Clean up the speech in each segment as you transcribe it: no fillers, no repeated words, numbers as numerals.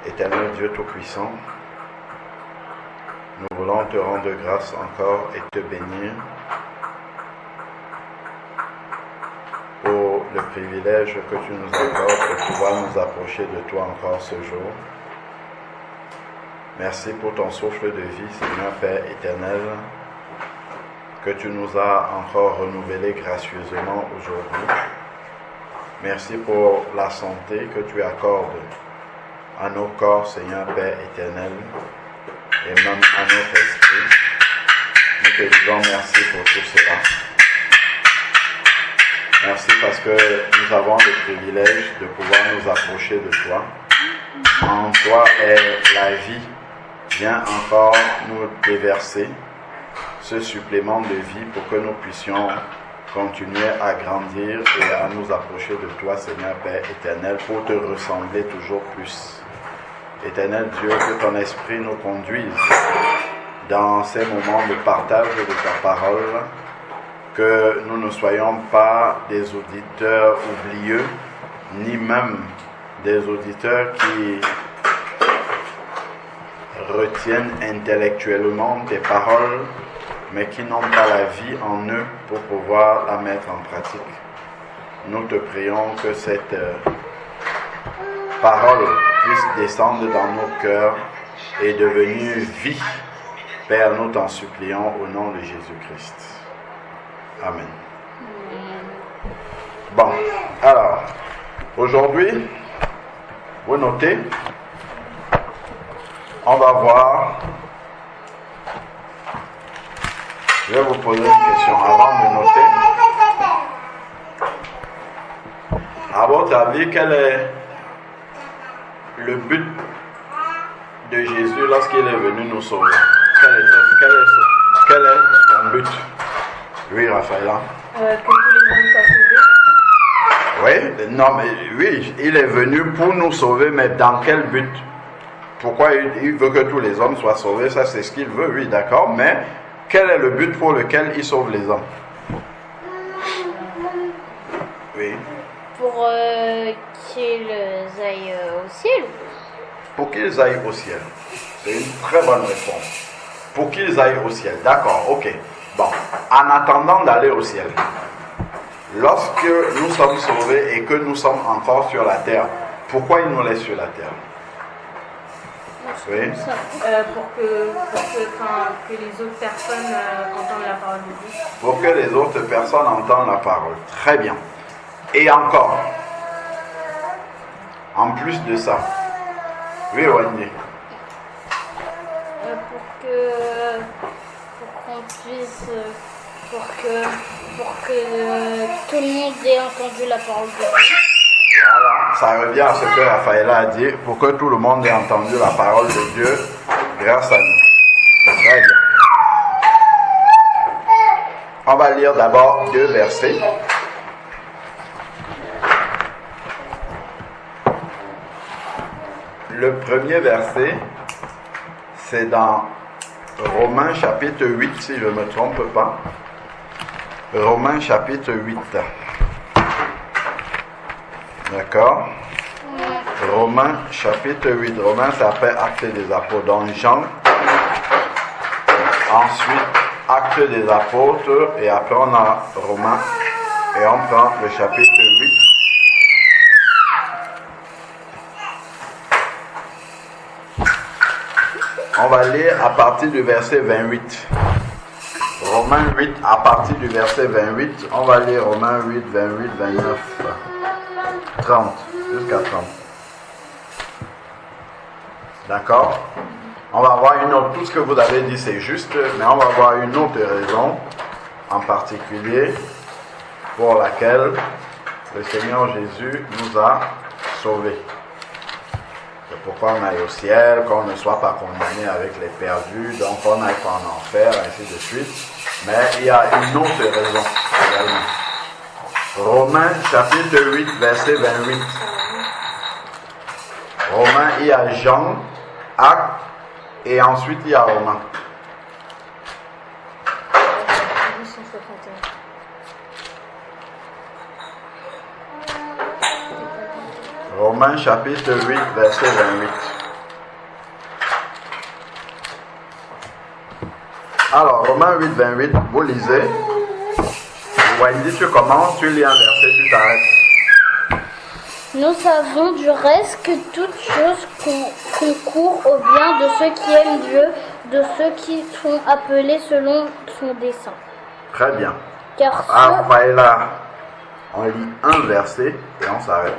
Éternel Dieu Tout-Puissant, nous voulons te rendre grâce encore et te bénir pour le privilège que tu nous accordes de pouvoir nous approcher de toi encore ce jour. Merci pour ton souffle de vie, Seigneur Père éternel, que tu nous as encore renouvelé gracieusement aujourd'hui. Merci pour la santé que tu accordes à nos corps, Seigneur Père éternel, et même à notre esprit. Nous te disons merci pour tout cela. Merci parce que nous avons le privilège de pouvoir nous approcher de toi. En toi est la vie. Viens encore nous déverser ce supplément de vie pour que nous puissions continuer à grandir et à nous approcher de toi, Seigneur Père éternel, pour te ressembler toujours plus. Éternel Dieu, que ton esprit nous conduise dans ces moments de partage de ta parole, que nous ne soyons pas des auditeurs oublieux, ni même des auditeurs qui retiennent intellectuellement tes paroles, mais qui n'ont pas la vie en eux pour pouvoir la mettre en pratique. Nous te prions que cette parole puisse descendre dans nos cœurs et devenir vie. Père, nous t'en supplions au nom de Jésus-Christ. Amen. Bon, alors, aujourd'hui, vous notez, on va voir, je vais vous poser une question avant de noter. À votre avis, quel est le but de Jésus lorsqu'il est venu nous sauver? Quel est son but? Oui, Raphaël. Que tous les hommes soient sauvés. Oui, non, mais oui, il est venu pour nous sauver, mais dans quel but? Pourquoi il veut que tous les hommes soient sauvés? Ça, c'est ce qu'il veut, oui, d'accord, mais quel est le but pour lequel il sauve les hommes? Oui. Pour qu'ils aillent au ciel. Pour qu'ils aillent au ciel. C'est une très bonne réponse. Pour qu'ils aillent au ciel. D'accord, ok. Bon, en attendant d'aller au ciel, lorsque nous sommes sauvés et que nous sommes encore sur la terre, pourquoi il nous laisse sur la terre? Oui. Pour que les autres personnes entendent la parole de Dieu. Pour que les autres personnes entendent la parole. Très bien. Et encore, en plus de ça, oui, Wendy. Pour que tout le monde ait entendu la parole de Dieu. Voilà, ça revient à ce que Raphaëla a dit, pour que tout le monde ait entendu la parole de Dieu grâce à nous. Très bien. On va lire d'abord 2 versets. Le premier verset, c'est dans Romains chapitre 8, si je ne me trompe pas. Romains chapitre 8. D'accord? Romains chapitre 8. Romains, c'est après Actes des Apôtres. Donc Jean, ensuite Actes des Apôtres, et après on a Romains, et on prend le chapitre 8. On va lire à partir du verset 28. Romains 8, à partir du verset 28, on va lire Romains 8, 28, 29, 30, jusqu'à 30. D'accord? On va voir une autre, tout ce que vous avez dit c'est juste, mais on va voir une autre raison en particulier pour laquelle le Seigneur Jésus nous a sauvés. C'est pourquoi on aille au ciel, qu'on ne soit pas condamné avec les perdus, donc on n'aille pas en enfer, ainsi de suite. Mais il y a une autre raison également. Romains chapitre 8, verset 28. Romains, il y a Jean, Actes, et ensuite il y a Romains. 861. Romains chapitre 8, verset 28. Alors, Romains 8, 28, vous lisez. Wendy, tu commences, tu lis un verset, tu t'arrêtes. Nous savons du reste que toute chose concourt au bien de ceux qui aiment Dieu, de ceux qui sont appelés selon son dessein. Très bien. Car Là, on lit un verset et on s'arrête.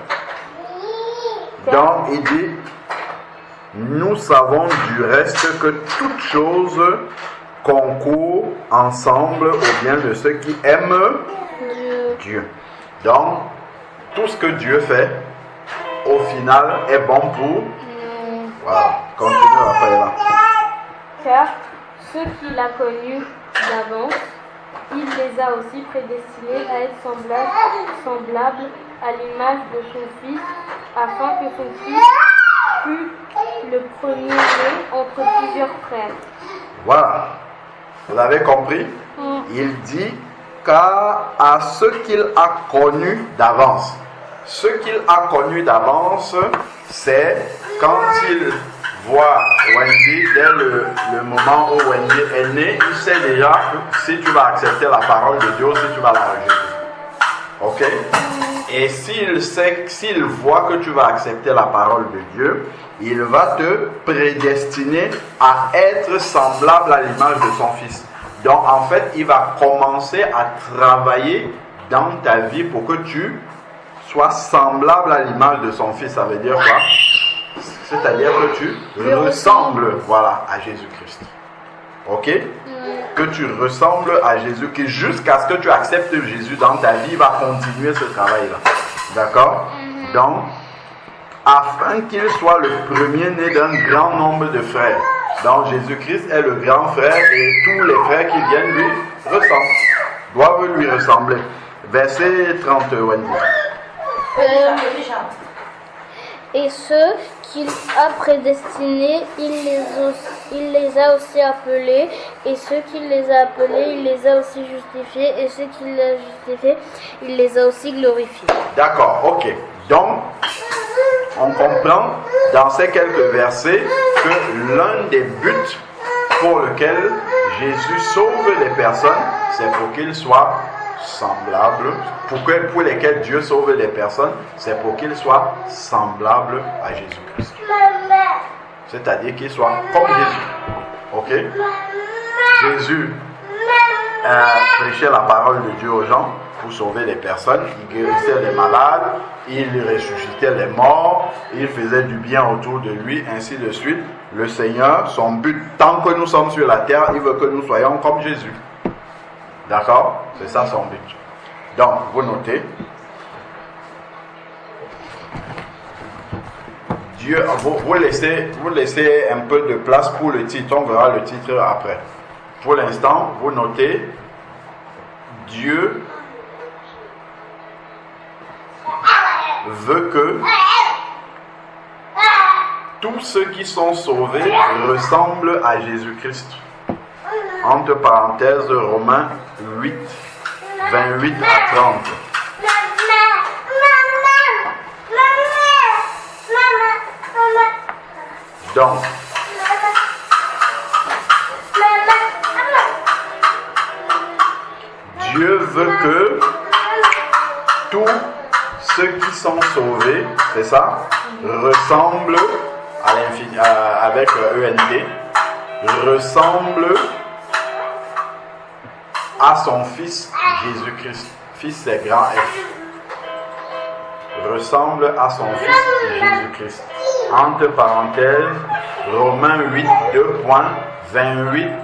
Donc, il dit, nous savons du reste que toute chose concourt ensemble au bien de ceux qui aiment Dieu. Donc, tout ce que Dieu fait, au final, est bon pour... Voilà, continue après là. Car ceux qu'il a connus d'avance, il les a aussi prédestinés à être semblables à l'image de son Fils, afin que son Fils fût le premier-né entre plusieurs frères. Voilà. Vous avez compris? Il dit car à ceux qu'il a connus d'avance. Ce qu'il a connu d'avance, c'est quand il voit Wendy, dès le moment où Wendy est née, il sait déjà si tu vas accepter la parole de Dieu ou si tu vas la rejeter. Ok? Et s'il voit que tu vas accepter la parole de Dieu, il va te prédestiner à être semblable à l'image de son Fils. Donc en fait, il va commencer à travailler dans ta vie pour que tu sois semblable à l'image de son Fils. Ça veut dire quoi? C'est-à-dire que tu ressembles, voilà, à Jésus-Christ. Ok? Que tu ressembles à Jésus-Christ jusqu'à ce que tu acceptes Jésus dans ta vie, il va continuer ce travail-là. D'accord? Donc, afin qu'il soit le premier-né d'un grand nombre de frères. Donc, Jésus-Christ est le grand frère et tous les frères qui viennent lui doivent lui ressembler. Verset 30, Wendy. Et ceux qu'il a prédestinés, il les a aussi appelés. Et ceux qu'il les a appelés, il les a aussi justifiés. Et ceux qu'il a justifiés, il les a aussi glorifiés. D'accord, ok. Donc, on comprend dans ces quelques versets que l'un des buts pour lequel Jésus sauve les personnes, c'est pour qu'ils soient semblables, pour lesquels Dieu sauve les personnes, c'est pour qu'ils soient semblables à Jésus-Christ. C'est-à-dire qu'ils soient comme Jésus. Ok? Jésus prêchait la parole de Dieu aux gens pour sauver les personnes. Il guérissait les malades, il ressuscitait les morts, il faisait du bien autour de lui, ainsi de suite. Le Seigneur, son but, tant que nous sommes sur la terre, il veut que nous soyons comme Jésus. D'accord? C'est ça son but. Donc, vous notez. Dieu, vous laissez un peu de place pour le titre. On verra le titre après. Pour l'instant, vous notez. Dieu veut que tous ceux qui sont sauvés ressemblent à Jésus-Christ. Entre parenthèses, Romains 8, 28 à 30. Donc, Dieu veut que tous ceux qui sont sauvés, c'est ça, ressemblent à l'infini, avec ENT, ressemblent à son Fils Jésus-Christ. Fils c'est grand F. Ressemble à son Fils Jésus-Christ. Entre parenthèses, Romains 8, 2.28-30.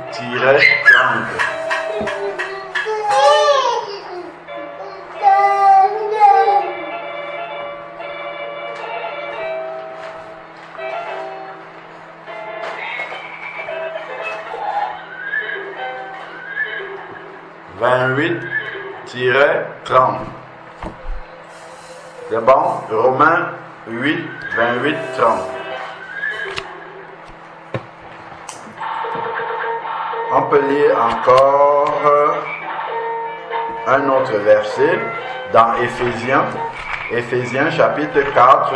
-30. C'est bon? Romains 8, 28, 30. On peut lire encore un autre verset dans Éphésiens. Éphésiens chapitre 4.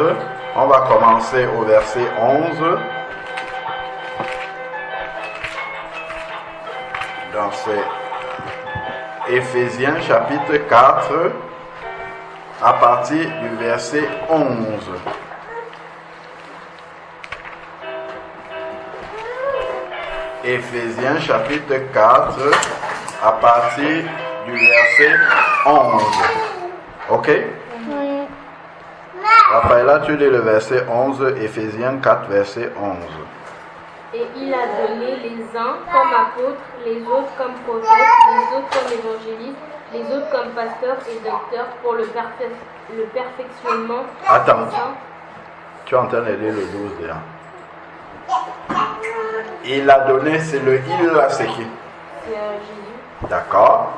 On va commencer au verset 11. Donc c'est Éphésiens chapitre 4 à partir du verset 11. Éphésiens chapitre 4 à partir du verset 11. Ok? Oui. Raphaëla, tu lis le verset 11, Éphésiens 4, verset 11. Et il a donné les uns comme apôtres, les autres comme prophètes, les autres comme évangélistes, les autres comme pasteurs et docteurs pour le perfectionnement Attends. des saints. Tu es en train de lire le 12 déjà. Il a donné, c'est le il là, c'est qui? C'est Jésus. D'accord.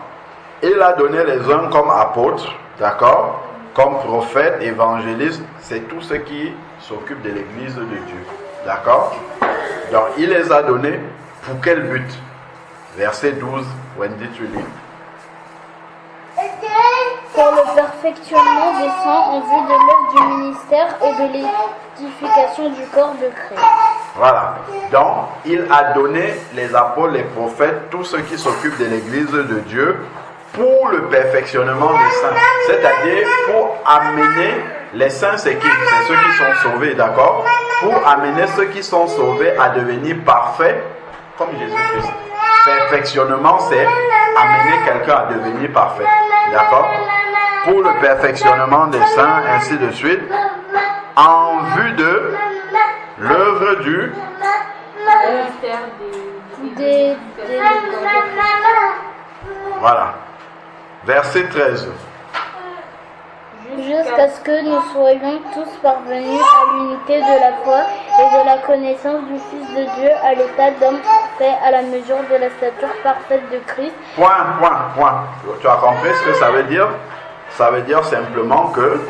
Il a donné les uns comme apôtres, d'accord, comme prophètes, évangélistes, c'est tous ceux qui s'occupent de l'église de Dieu, d'accord. Donc il les a donnés pour quel but? Verset 12, Wendy, tu lis. Pour le perfectionnement des saints en vue de l'œuvre du ministère et de l'édification du corps de Christ. Voilà. Donc, il a donné les apôtres, les prophètes, tous ceux qui s'occupent de l'église de Dieu pour le perfectionnement des saints. C'est-à-dire pour amener les saints, c'est qui? C'est ceux qui sont sauvés, d'accord? Pour amener ceux qui sont sauvés à devenir parfaits comme Jésus-Christ. Perfectionnement, c'est amener quelqu'un à devenir parfait, d'accord? Pour le perfectionnement des saints, ainsi de suite, en vue de l'œuvre du Ministère des voilà. Verset 13. Jusqu'à ce que nous soyons tous parvenus à l'unité de la foi et de la connaissance du Fils de Dieu, à l'état d'homme fait à la mesure de la stature parfaite de Christ. Point. Tu as compris ce que ça veut dire? Ça veut dire simplement que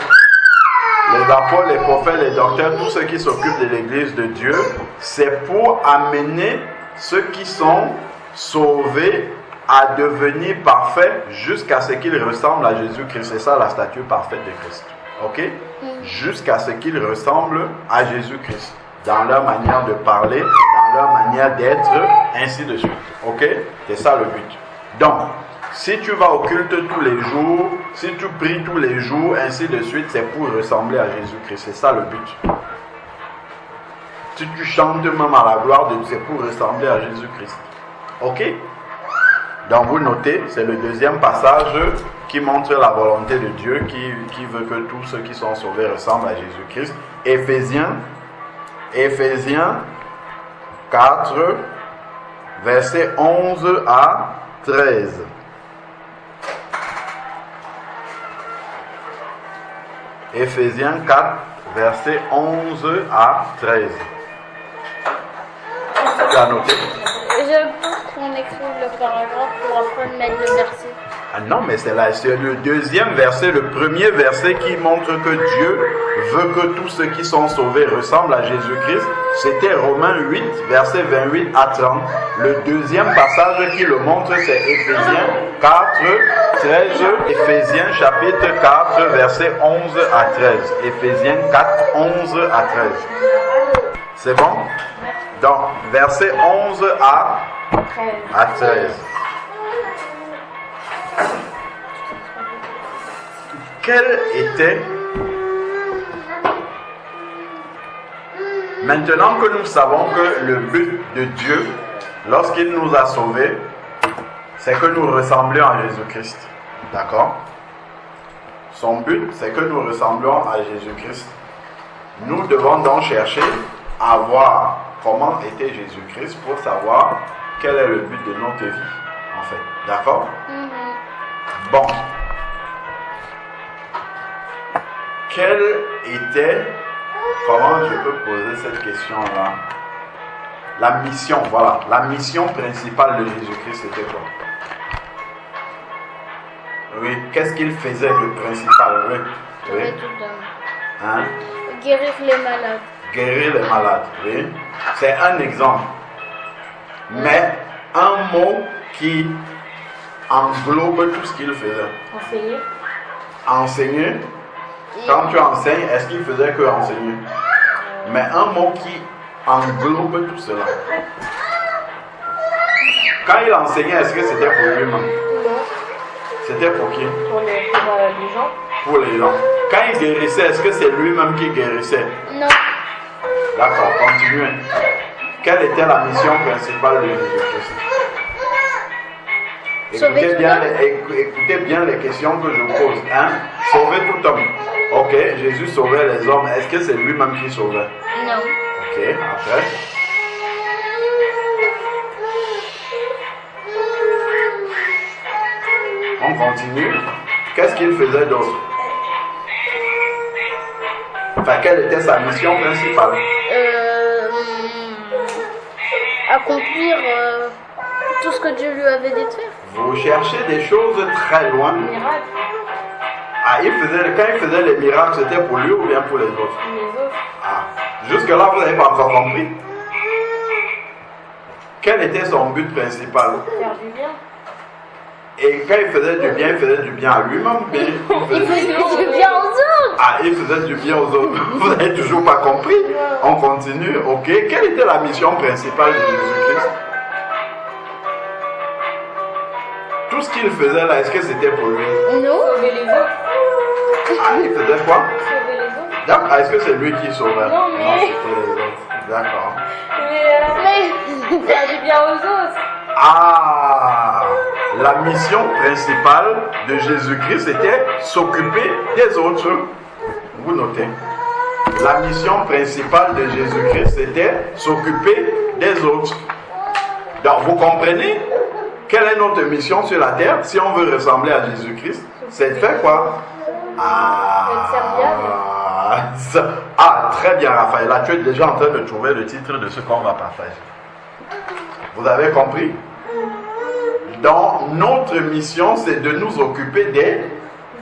les apôtres, les prophètes, les docteurs, tous ceux qui s'occupent de l'église de Dieu, c'est pour amener ceux qui sont sauvés à devenir parfaits jusqu'à ce qu'ils ressemblent à Jésus-Christ. C'est ça la stature parfaite de Christ. Ok? Jusqu'à ce qu'ils ressemblent à Jésus-Christ. Dans leur manière de parler, dans leur manière d'être, ainsi de suite. Ok? C'est ça le but. Donc, si tu vas au culte tous les jours, si tu pries tous les jours, ainsi de suite, c'est pour ressembler à Jésus-Christ. C'est ça le but. Si tu chantes même à la gloire de Dieu, c'est pour ressembler à Jésus-Christ. Ok? Donc vous notez, c'est le deuxième passage qui montre la volonté de Dieu, qui veut que tous ceux qui sont sauvés ressemblent à Jésus-Christ. Éphésiens 4, versets 11 à 13. Éphésiens 4, versets 11 à 13. Tu as noté? Je pense qu'on écrit le paragraphe pour après mettre le verset. Ah non, mais c'est le deuxième verset, le premier verset qui montre que Dieu veut que tous ceux qui sont sauvés ressemblent à Jésus-Christ. C'était Romains 8, verset 28 à 30. Le deuxième passage qui le montre, c'est Éphésiens 4, 13. Éphésiens chapitre 4, verset 11 à 13. Éphésiens 4, 11 à 13. C'est bon? Donc, verset 11 à 13. Quel était, maintenant que nous savons que le but de Dieu, lorsqu'il nous a sauvés, c'est que nous ressemblions à Jésus-Christ. D'accord? Son but, c'est que nous ressemblions à Jésus-Christ. Nous devons donc chercher à voir comment était Jésus-Christ pour savoir quel est le but de notre vie, en fait. D'accord? Bon. Quelle était, comment je peux poser cette question-là? La mission, voilà. La mission principale de Jésus-Christ, c'était quoi? Oui, qu'est-ce qu'il faisait de principal? Oui. Oui. Hein? Guérir les malades. Guérir les malades, oui. C'est un exemple. Mais un mot qui englobe tout ce qu'il faisait. Enseigner. Enseigner. Quand tu enseignes, est-ce qu'il faisait que enseigner? Mais un mot qui englobe tout cela. Quand il enseignait, est-ce que c'était pour lui-même? Non. C'était pour qui? Pour les gens. Pour les gens. Quand il guérissait, est-ce que c'est lui-même qui guérissait? Non. D'accord, continuez. Quelle était la mission principale de Jésus-Christ? Sauver Écoutez bien les questions que je pose. Hein? Sauver tout homme. Ok, Jésus sauvait les hommes. Est-ce que c'est lui-même qui sauvait? Non. Ok, après. On continue. Qu'est-ce qu'il faisait d'autre? Enfin, quelle était sa mission principale? Accomplir tout ce que Dieu lui avait dit de faire. Vous cherchez des choses très loin. Miracle. Ah, quand il faisait les miracles, c'était pour lui ou bien pour les autres? Les autres. Ah, jusque-là, vous n'avez pas encore compris. Quel était son but principal? Faire du bien. Et quand il faisait du bien à lui-même, bien, Il faisait du bien aux autres. Ah, il faisait du bien aux autres. Vous n'avez toujours pas compris. On continue. Ok. Quelle était la mission principale de Jésus-Christ? Tout ce qu'il faisait là, est-ce que c'était pour lui? Non. Sauver les autres. Ah, il faisait quoi? Sauver les autres. D'accord. Est-ce que c'est lui qui sauvait? Non, mais- Non, c'était les autres. D'accord. Mais faire du bien aux autres. Ah, la mission principale de Jésus-Christ était s'occuper des autres. Vous notez. La mission principale de Jésus-Christ était s'occuper des autres. Donc vous comprenez quelle est notre mission sur la terre si on veut ressembler à Jésus-Christ? C'est de faire quoi? Très bien Raphaël. Là tu es déjà en train de trouver le titre de ce qu'on va partager. Vous avez compris? Donc, notre mission, c'est de nous occuper des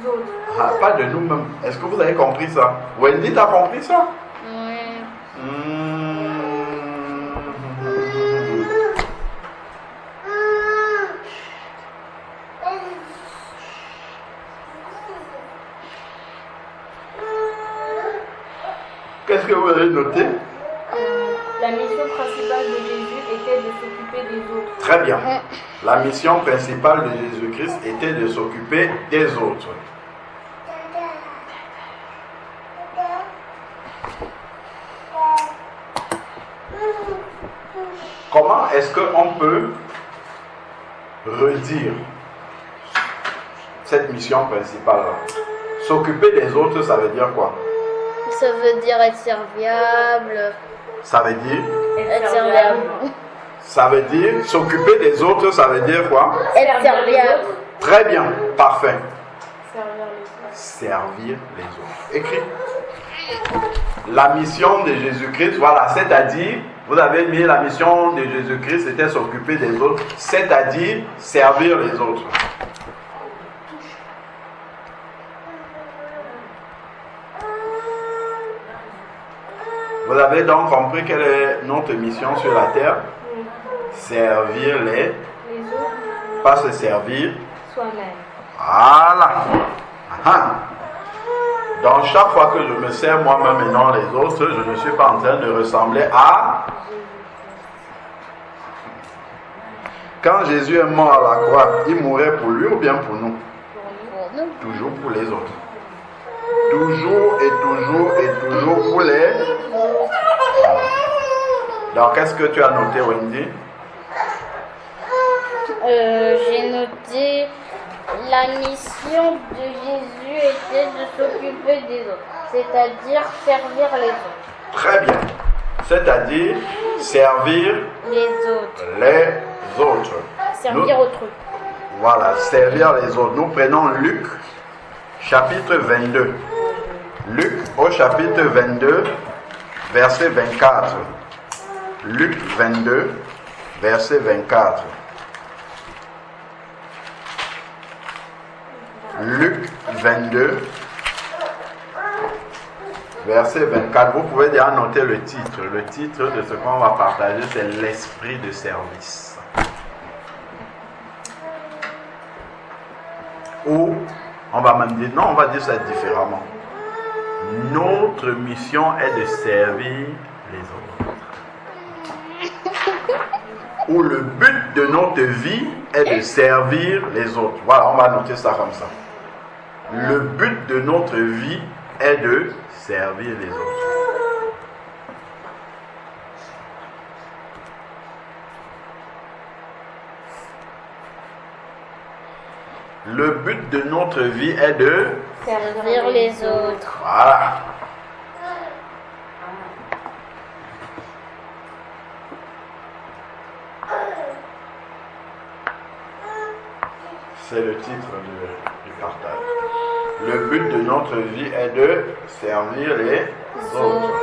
autres. Ah, pas de nous-mêmes. Est-ce que vous avez compris ça? Wendy, t'as compris ça? Oui. Qu'est-ce que vous avez noté? La mission principale de Jésus était de s'occuper des autres. Très bien. La mission principale de Jésus-Christ était de s'occuper des autres. Comment est-ce qu'on peut redire cette mission principale-là? S'occuper des autres, ça veut dire quoi? Ça veut dire être serviable. Ça veut dire? Être serviable. Ça veut dire s'occuper des autres, ça veut dire quoi? Être serviable. Très bien, parfait. Servir les autres. Servir les autres. Écrit. La mission de Jésus-Christ, voilà, c'est-à-dire, vous avez mis la mission de Jésus-Christ, c'était s'occuper des autres, c'est-à-dire servir les autres. Vous avez donc compris quelle est notre mission sur la terre? Servir les autres. Pas se servir. Soi-même. Voilà. Aha. Donc chaque fois que je me sers moi-même et non les autres, je ne suis pas en train de ressembler à... Quand Jésus est mort à la croix, il mourait pour lui ou bien pour nous? Pour nous. Toujours pour les autres. Toujours et toujours et toujours pour les... Donc qu'est-ce que tu as noté, Wendy? J'ai noté la mission de Jésus était de s'occuper des autres, c'est-à-dire servir les autres. Très bien. C'est-à-dire servir Les autres. les autres. Servir autrui. Voilà, servir les autres. Nous prenons Luc, chapitre 22. Luc au chapitre 22, verset 24. Luc 22, verset 24. Luc 22, verset 24. Vous pouvez déjà noter le titre. Le titre de ce qu'on va partager, c'est l'esprit de service. Ou, on va même dire, non, on va dire ça différemment. Notre mission est de servir les autres. où le but de notre vie est de servir les autres. Voilà, on va noter ça comme ça. Le but de notre vie est de servir les autres. Le but de notre vie est de Servir les autres. Voilà. C'est le titre du partage. Le but de notre vie est de servir les autres.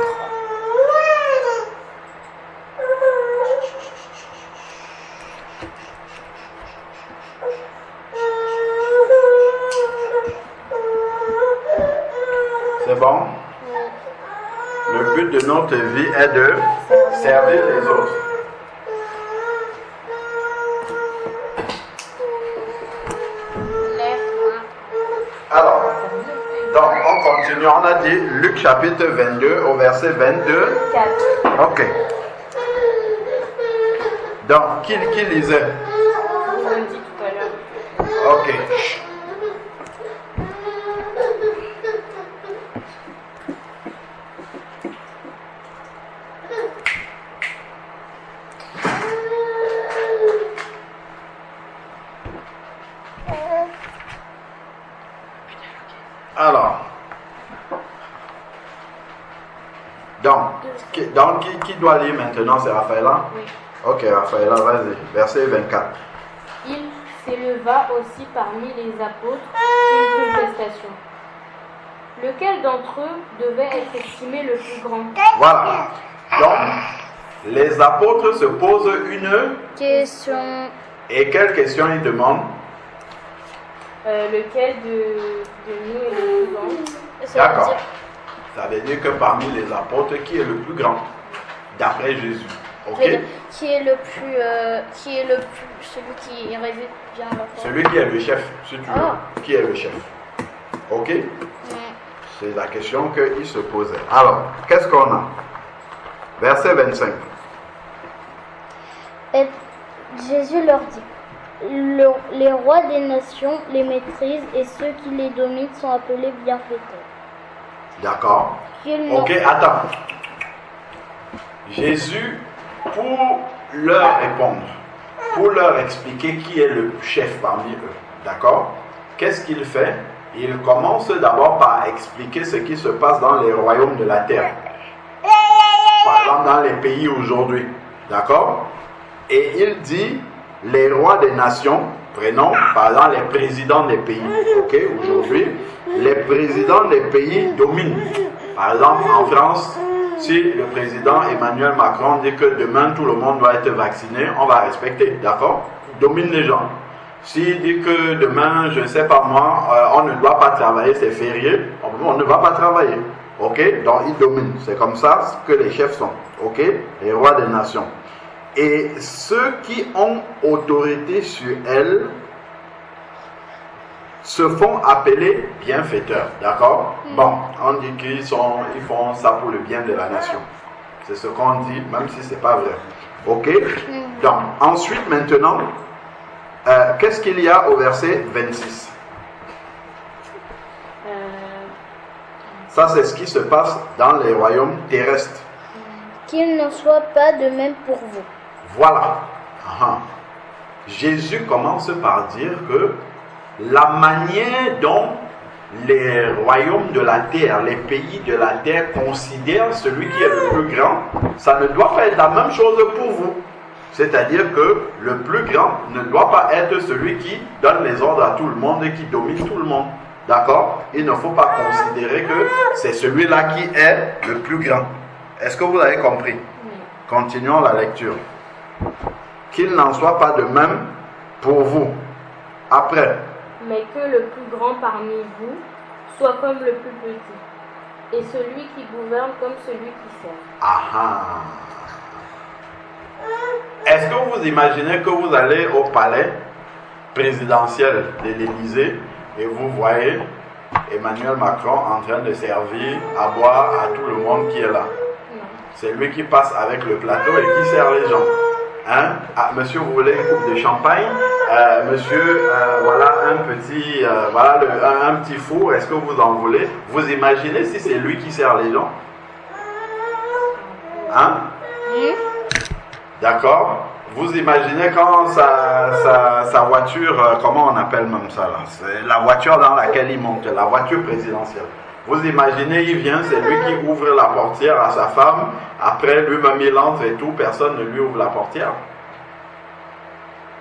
C'est bon? Le but de notre vie est de servir les autres. Alors, donc on continue. On a dit Luc chapitre 22 au verset 22. 4. Ok. Donc, qui lisait? Je vous l'ai dit tout à l'heure. Ok. Alors, donc qui doit lire maintenant? C'est Raphaëla? Oui. Ok, Raphaëla, vas-y. Verset 24. Il s'éleva aussi parmi les apôtres une contestation. Lequel d'entre eux devait être estimé le plus grand? Voilà. Donc, les apôtres se posent une Question. Et quelle question ils demandent? Lequel de nous est le plus grand? Ça veut D'accord. dire- Ça veut dire que parmi les apôtres, qui est le plus grand? D'après Jésus. Ok? Qui est le plus, celui qui réside bien à la fois. Celui qui est le chef, si tu veux. Ah. Qui est le chef? Ok? Mm. C'est la question qu'ils se posaient. Alors, qu'est-ce qu'on a? Verset 25. Et Jésus leur dit, les rois des nations les maîtrisent et ceux qui les dominent sont appelés bienfaiteurs. D'accord? Qu'ils n'ont- Ok, attends. Jésus, pour leur répondre, pour leur expliquer qui est le chef parmi eux, d'accord? Qu'est-ce qu'il fait? Il commence d'abord par expliquer ce qui se passe dans les royaumes de la terre. Par exemple, dans les pays aujourd'hui, d'accord? Et il dit, les rois des nations, prenons par exemple les présidents des pays, ok? Aujourd'hui, les présidents des pays dominent. Par exemple, en France, si le président Emmanuel Macron dit que demain tout le monde doit être vacciné, on va respecter, d'accord? Il domine les gens. S'il dit que demain, je ne sais pas moi, on ne doit pas travailler, c'est férié, on ne va pas travailler, ok? Donc il domine. C'est comme ça que les chefs sont, ok? Les rois des nations. Et ceux qui ont autorité sur elles se font appeler bienfaiteurs, d'accord? Bon, on dit ils font ça pour le bien de la nation. C'est ce qu'on dit, même si ce n'est pas vrai. Ok? Donc, ensuite, maintenant, qu'est-ce qu'il y a au verset 26? Ça, c'est ce qui se passe dans les royaumes terrestres. Qu'il n'en soit pas de même pour vous. Voilà. Aha. Jésus commence par dire que la manière dont les royaumes de la terre, les pays de la terre considèrent celui qui est le plus grand, ça ne doit pas être la même chose pour vous. C'est-à-dire que le plus grand ne doit pas être celui qui donne les ordres à tout le monde et qui domine tout le monde. D'accord? Il ne faut pas considérer que c'est celui-là qui est le plus grand. Est-ce que vous avez compris? Continuons la lecture. Qu'il n'en soit pas de même pour vous. Après. Mais que le plus grand parmi vous soit comme le plus petit, et celui qui gouverne comme celui qui sert. Aha. Est-ce que vous imaginez que vous allez au palais présidentiel de l'Élysée et vous voyez Emmanuel Macron en train de servir à boire à tout le monde qui est là? Non. C'est lui qui passe avec le plateau et qui sert les gens. Hein? Ah, monsieur, vous voulez une coupe de champagne? Monsieur, voilà un petit, voilà un petit four. Est-ce que vous en voulez? Vous imaginez si c'est lui qui sert les gens? Hein? D'accord? Vous imaginez quand sa voiture, comment on appelle même ça là? C'est la voiture dans laquelle il monte, la voiture présidentielle. Vous imaginez, il vient, c'est lui qui ouvre la portière à sa femme. Après, lui-même il entre et tout, personne ne lui ouvre la portière.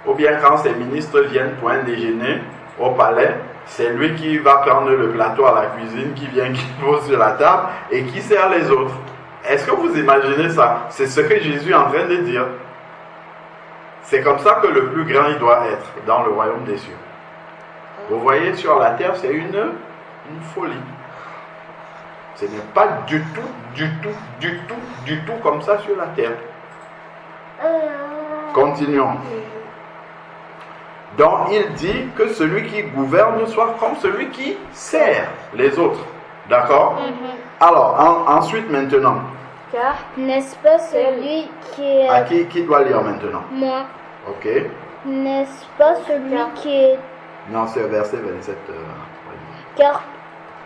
Ou bien quand ses ministres viennent pour un déjeuner au palais, c'est lui qui va prendre le plateau à la cuisine, qui vient, qui pose sur la table et qui sert les autres. Est-ce que vous imaginez ça? C'est ce que Jésus est en train de dire. C'est comme ça que le plus grand il doit être dans le royaume des cieux. Vous voyez, sur la terre, c'est une folie. Ce n'est pas du tout comme ça sur la terre. Continuons. Donc il dit que celui qui gouverne soit comme celui qui sert les autres. D'accord? Alors, ensuite maintenant. Car n'est-ce pas celui qui est... À qui doit lire maintenant? Moi. Ok. N'est-ce pas celui qui est... Non, c'est verset 27. Car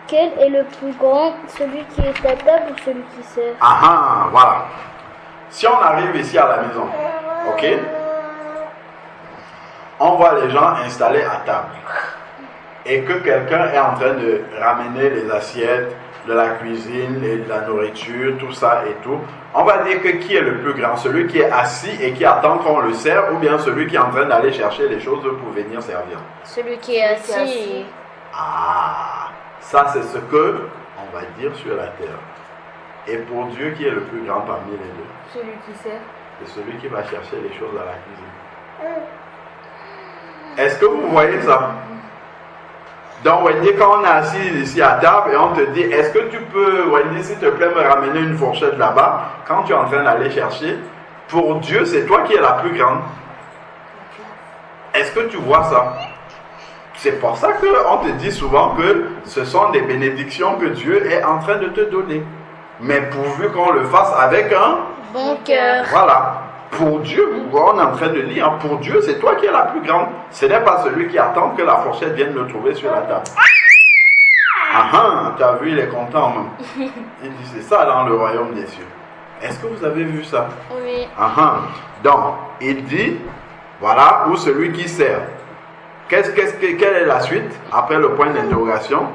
quel est le plus grand, celui qui est à table ou celui qui sert? Ah, voilà. Si on arrive ici à la maison, ok, on voit les gens installés à table et que quelqu'un est en train de ramener les assiettes de la cuisine et de la nourriture, tout ça et tout. On va dire que qui est le plus grand? Celui qui est assis et qui attend qu'on le sert, ou bien celui qui est en train d'aller chercher les choses pour venir servir? Celui qui est assis. Ah, ça c'est ce que on va dire sur la terre. Et pour Dieu, qui est le plus grand parmi les deux? Celui qui sert. C'est celui qui va chercher les choses à la cuisine. Est-ce que vous voyez ça? Donc Wendy, quand on est assis ici à table et on te dit, est-ce que tu peux, Wendy, s'il te plaît, me ramener une fourchette là-bas, quand tu es en train d'aller chercher, pour Dieu, c'est toi qui es la plus grande. Est-ce que tu vois ça? C'est pour ça qu'on te dit souvent que ce sont des bénédictions que Dieu est en train de te donner. Mais pourvu qu'on le fasse avec un bon cœur. Voilà. Pour Dieu, on est en train de lire, pour Dieu, c'est toi qui es la plus grande. Ce n'est pas celui qui attend que la fourchette vienne le trouver sur la table. Ah ah, tu as vu, il est content même. Il dit, c'est ça dans le royaume des cieux. Est-ce que vous avez vu ça? Oui. Ah ah. Donc, il dit, voilà, ou celui qui sert. Quelle est la suite, après le point d'interrogation?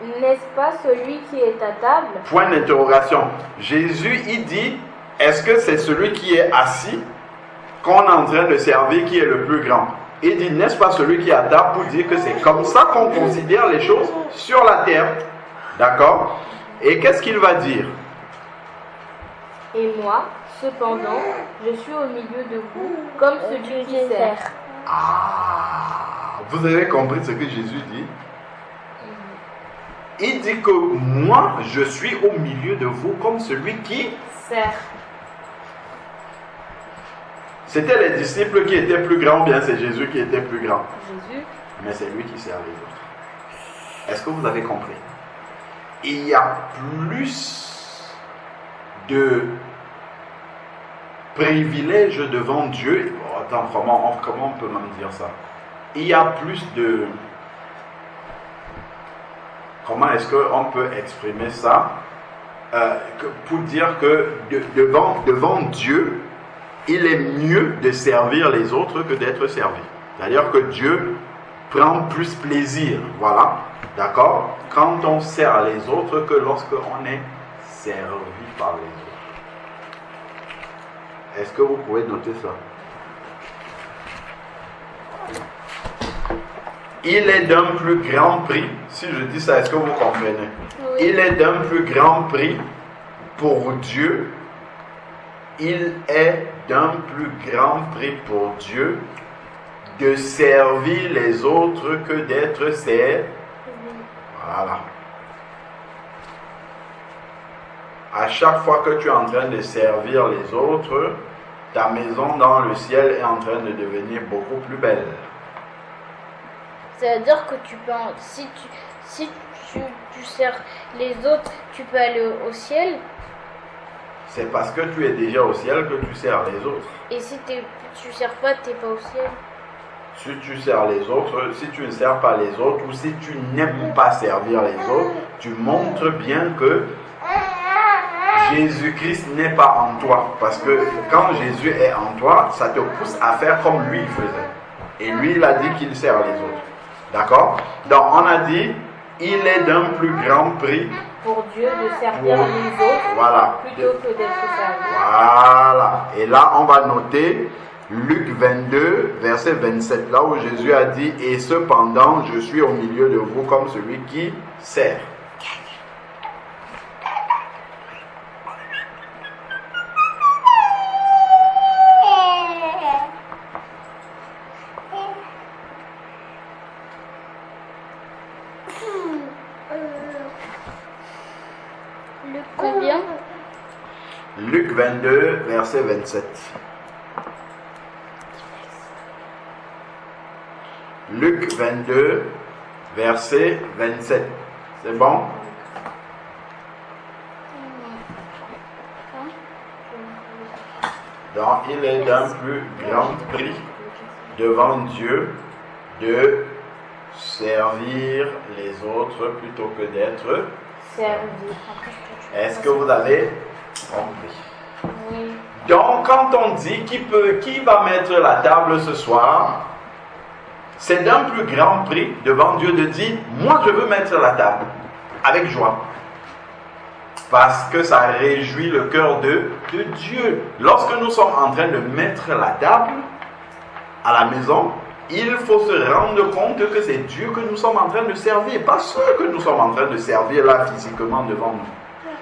N'est-ce pas celui qui est à table? Point d'interrogation. Jésus, il dit, est-ce que c'est celui qui est assis qu'on est en train de servir qui est le plus grand? Il dit, n'est-ce pas celui qui est à table, pour dire que c'est comme ça qu'on considère les choses sur la terre. D'accord? Et qu'est-ce qu'il va dire? Et moi, cependant, je suis au milieu de vous, comme celui qui sert. Ah, vous avez compris ce que Jésus dit? Il dit que moi, je suis au milieu de vous comme celui qui sert. C'était les disciples qui étaient plus grands, ou bien c'est Jésus qui était plus grand? Jésus. Mais c'est lui qui sert les autres. Est-ce que vous avez compris? Il y a plus de privilèges devant Dieu. Oh, attends, comment on peut même dire ça? Il y a plus de... Comment est-ce qu'on peut exprimer ça? Pour dire que devant Dieu, il est mieux de servir les autres que d'être servi. C'est-à-dire que Dieu prend plus plaisir, voilà, d'accord, quand on sert les autres que lorsqu'on est servi par les autres. Est-ce que vous pouvez noter ça? Il est d'un plus grand prix, si je dis ça, est-ce que vous comprenez? Oui. Il est d'un plus grand prix pour Dieu. Il est d'un plus grand prix pour Dieu de servir les autres que d'être servi. Voilà. À chaque fois que tu es en train de servir les autres, ta maison dans le ciel est en train de devenir beaucoup plus belle. Ça veut dire que tu peux, si tu sers les autres, tu peux aller au ciel? C'est parce que tu es déjà au ciel que tu sers les autres. Et si tu sers pas, t'es pas au ciel. Si tu sers les autres, si tu ne sers pas les autres, ou si tu n'aimes pas servir les autres, tu montres bien que Jésus-Christ n'est pas en toi. Parce que quand Jésus est en toi, ça te pousse à faire comme lui faisait. Et lui, il a dit qu'il sert les autres. D'accord? Donc, on a dit, il est d'un plus grand prix Pour Dieu de servir les autres voilà, plutôt que d'être servi. Voilà. Et là, on va noter Luc 22, verset 27, là où Jésus a dit, et cependant, je suis au milieu de vous comme celui qui sert. Luc combien? Luc 22, verset 27. Luc 22, verset 27. C'est bon? Donc, il est d'un plus grand prix devant Dieu de servir les autres plutôt que d'être Servi. Est-ce que vous avez compris? Oui. Donc, quand on dit qui va mettre la table ce soir, c'est d'un plus grand prix devant Dieu de dire, moi je veux mettre la table avec joie. Parce que ça réjouit le cœur de Dieu. Lorsque nous sommes en train de mettre la table à la maison, il faut se rendre compte que c'est Dieu que nous sommes en train de servir, pas ceux que nous sommes en train de servir là physiquement devant nous.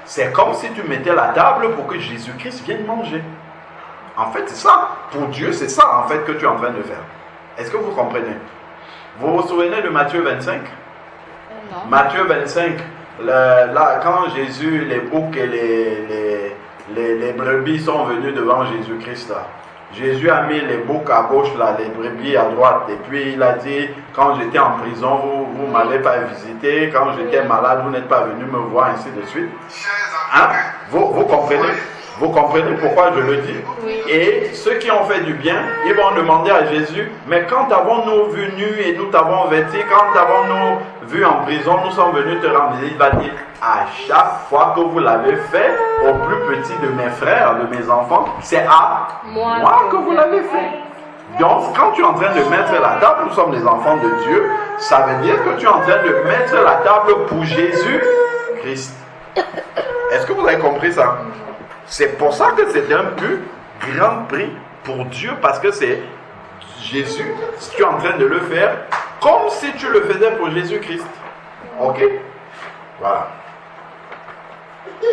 C'est comme si tu mettais la table pour que Jésus-Christ vienne manger. En fait, c'est ça. Pour Dieu, c'est ça en fait que tu es en train de faire. Est-ce que vous comprenez? Vous vous souvenez de Matthieu 25? Non. Matthieu 25, là, quand Jésus, les boucs et les brebis sont venus devant Jésus-Christ, là, Jésus a mis les boucs à gauche, là, les brebis à droite. Et puis il a dit, quand j'étais en prison, vous ne m'avez pas visité. Quand j'étais malade, vous n'êtes pas venu me voir, ainsi de suite. Hein? Vous comprenez? Vous comprenez pourquoi je le dis? Oui. Et ceux qui ont fait du bien, ils vont demander à Jésus, mais quand avons-nous vu nu et nous t'avons vêtu, quand avons-nous vu en prison, nous sommes venus te rendre visite? Il va dire, à chaque fois que vous l'avez fait au plus petit de mes frères, de mes enfants, c'est à moi que vous l'avez fait. Donc, quand tu es en train de mettre la table, nous sommes les enfants de Dieu, ça veut dire que tu es en train de mettre la table pour Jésus-Christ. Est-ce que vous avez compris ça? C'est pour ça que c'est un plus grand prix pour Dieu, parce que c'est Jésus, si tu es en train de le faire, comme si tu le faisais pour Jésus-Christ. Ok? Voilà.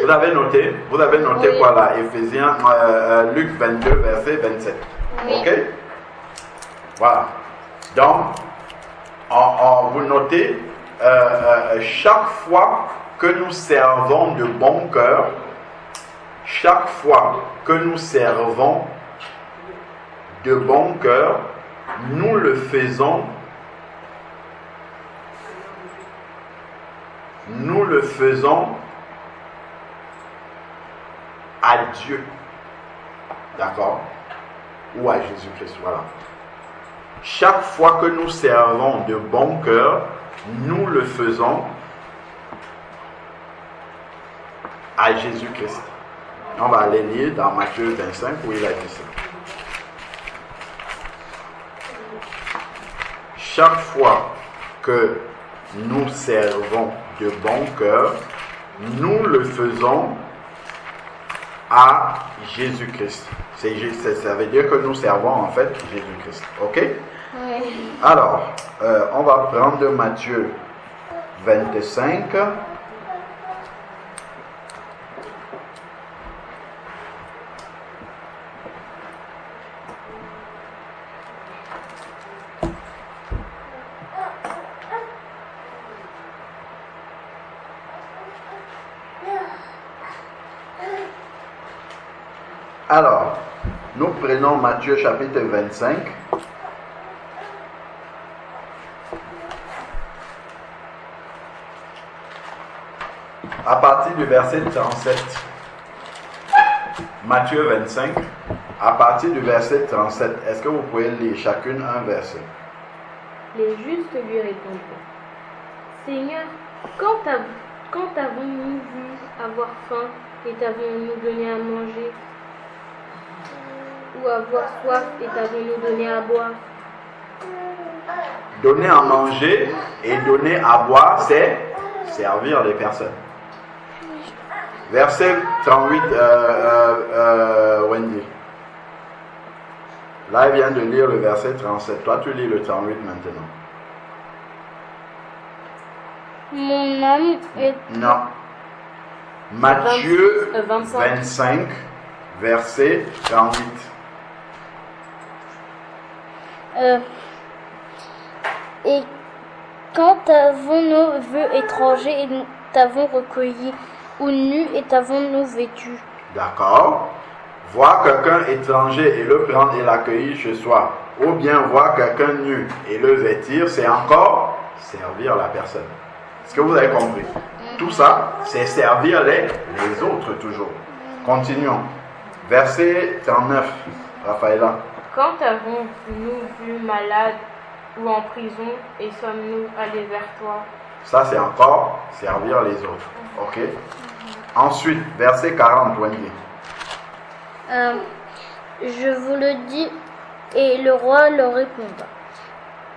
Vous avez noté? Vous avez noté Oui. quoi là? Éphésiens, Luc 22, verset 27. Oui. Ok? Voilà. Donc, vous notez, chaque fois que nous servons de bon cœur, chaque fois que nous servons de bon cœur, nous le faisons à Dieu. D'accord? Ou à Jésus-Christ, voilà. Chaque fois que nous servons de bon cœur, nous le faisons à Jésus-Christ. On va aller lire dans Matthieu 25 où il a dit ça. Chaque fois que nous servons de bon cœur, nous le faisons à Jésus-Christ. Ça veut dire que nous servons en fait Jésus-Christ. Ok? Oui. Alors, on va prendre Matthieu 25. Alors, nous prenons Matthieu chapitre 25. À partir du verset 37. Matthieu 25, à partir du verset 37. Est-ce que vous pouvez lire chacune un verset? Les justes lui répondirent: Seigneur, quand avons-nous vu avoir faim et t'avons-nous donné à manger? Ou avoir soif et t'avons-nous donné à boire? Donner à manger et donner à boire, c'est servir les personnes. Verset 38, Wendy. Là, il vient de lire le verset 37. Toi, tu lis le 38 maintenant. Mon âme est... Non. Matthieu 25. 25, verset 38. Et quand avons-nous vu étranger et nous t'avons recueilli, ou nu et t'avons-nous vêtu? D'accord. Voir quelqu'un étranger et le prendre et l'accueillir chez soi, ou bien voir quelqu'un nu et le vêtir, c'est encore servir la personne. Est-ce que vous avez compris? Tout ça, c'est servir les autres toujours. Continuons. Verset 39, Raphaëla. Quand avons-nous vu malade ou en prison et sommes-nous allés vers toi? Ça, c'est encore servir les autres. Ok? Ensuite, verset 40, Wendy. Je vous le dis, et le roi leur répondra.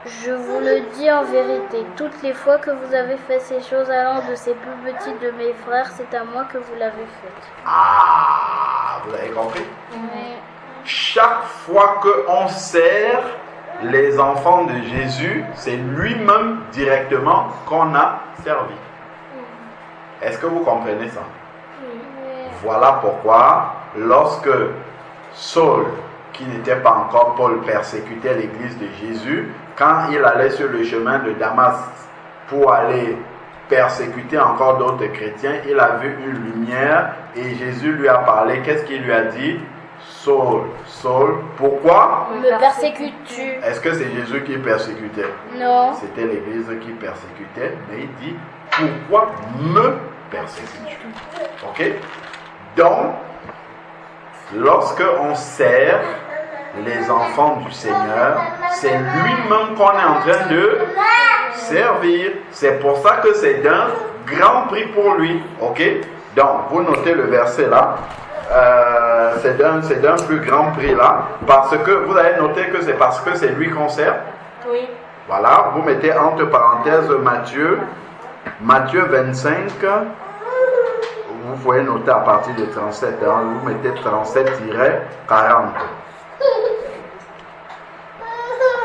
Je vous le dis en vérité, toutes les fois que vous avez fait ces choses à l'un de ces plus petits de mes frères, c'est à moi que vous l'avez fait. Ah, vous avez compris? Mais Chaque fois qu'on sert les enfants de Jésus, c'est lui-même directement qu'on a servi. Est-ce que vous comprenez ça? Voilà pourquoi, lorsque Saul, qui n'était pas encore Paul, persécutait l'église de Jésus, quand il allait sur le chemin de Damas pour aller persécuter encore d'autres chrétiens, il a vu une lumière et Jésus lui a parlé. Qu'est-ce qu'il lui a dit? Saul, Saul, pourquoi me persécutes-tu? Est-ce que c'est Jésus qui persécutait? Non. C'était l'église qui persécutait, mais il dit, pourquoi me persécutes-tu? Ok? Donc, lorsque on sert les enfants du Seigneur, c'est lui-même qu'on est en train de servir. C'est pour ça que c'est d'un grand prix pour lui. Ok? Donc, vous notez le verset là. C'est d'un plus grand prix là. Parce que vous avez noté que c'est parce que c'est lui qu'on sert. Oui. Voilà, vous mettez entre parenthèses Matthieu 25. Vous pouvez noter à partir de 37, hein, vous mettez 37-40.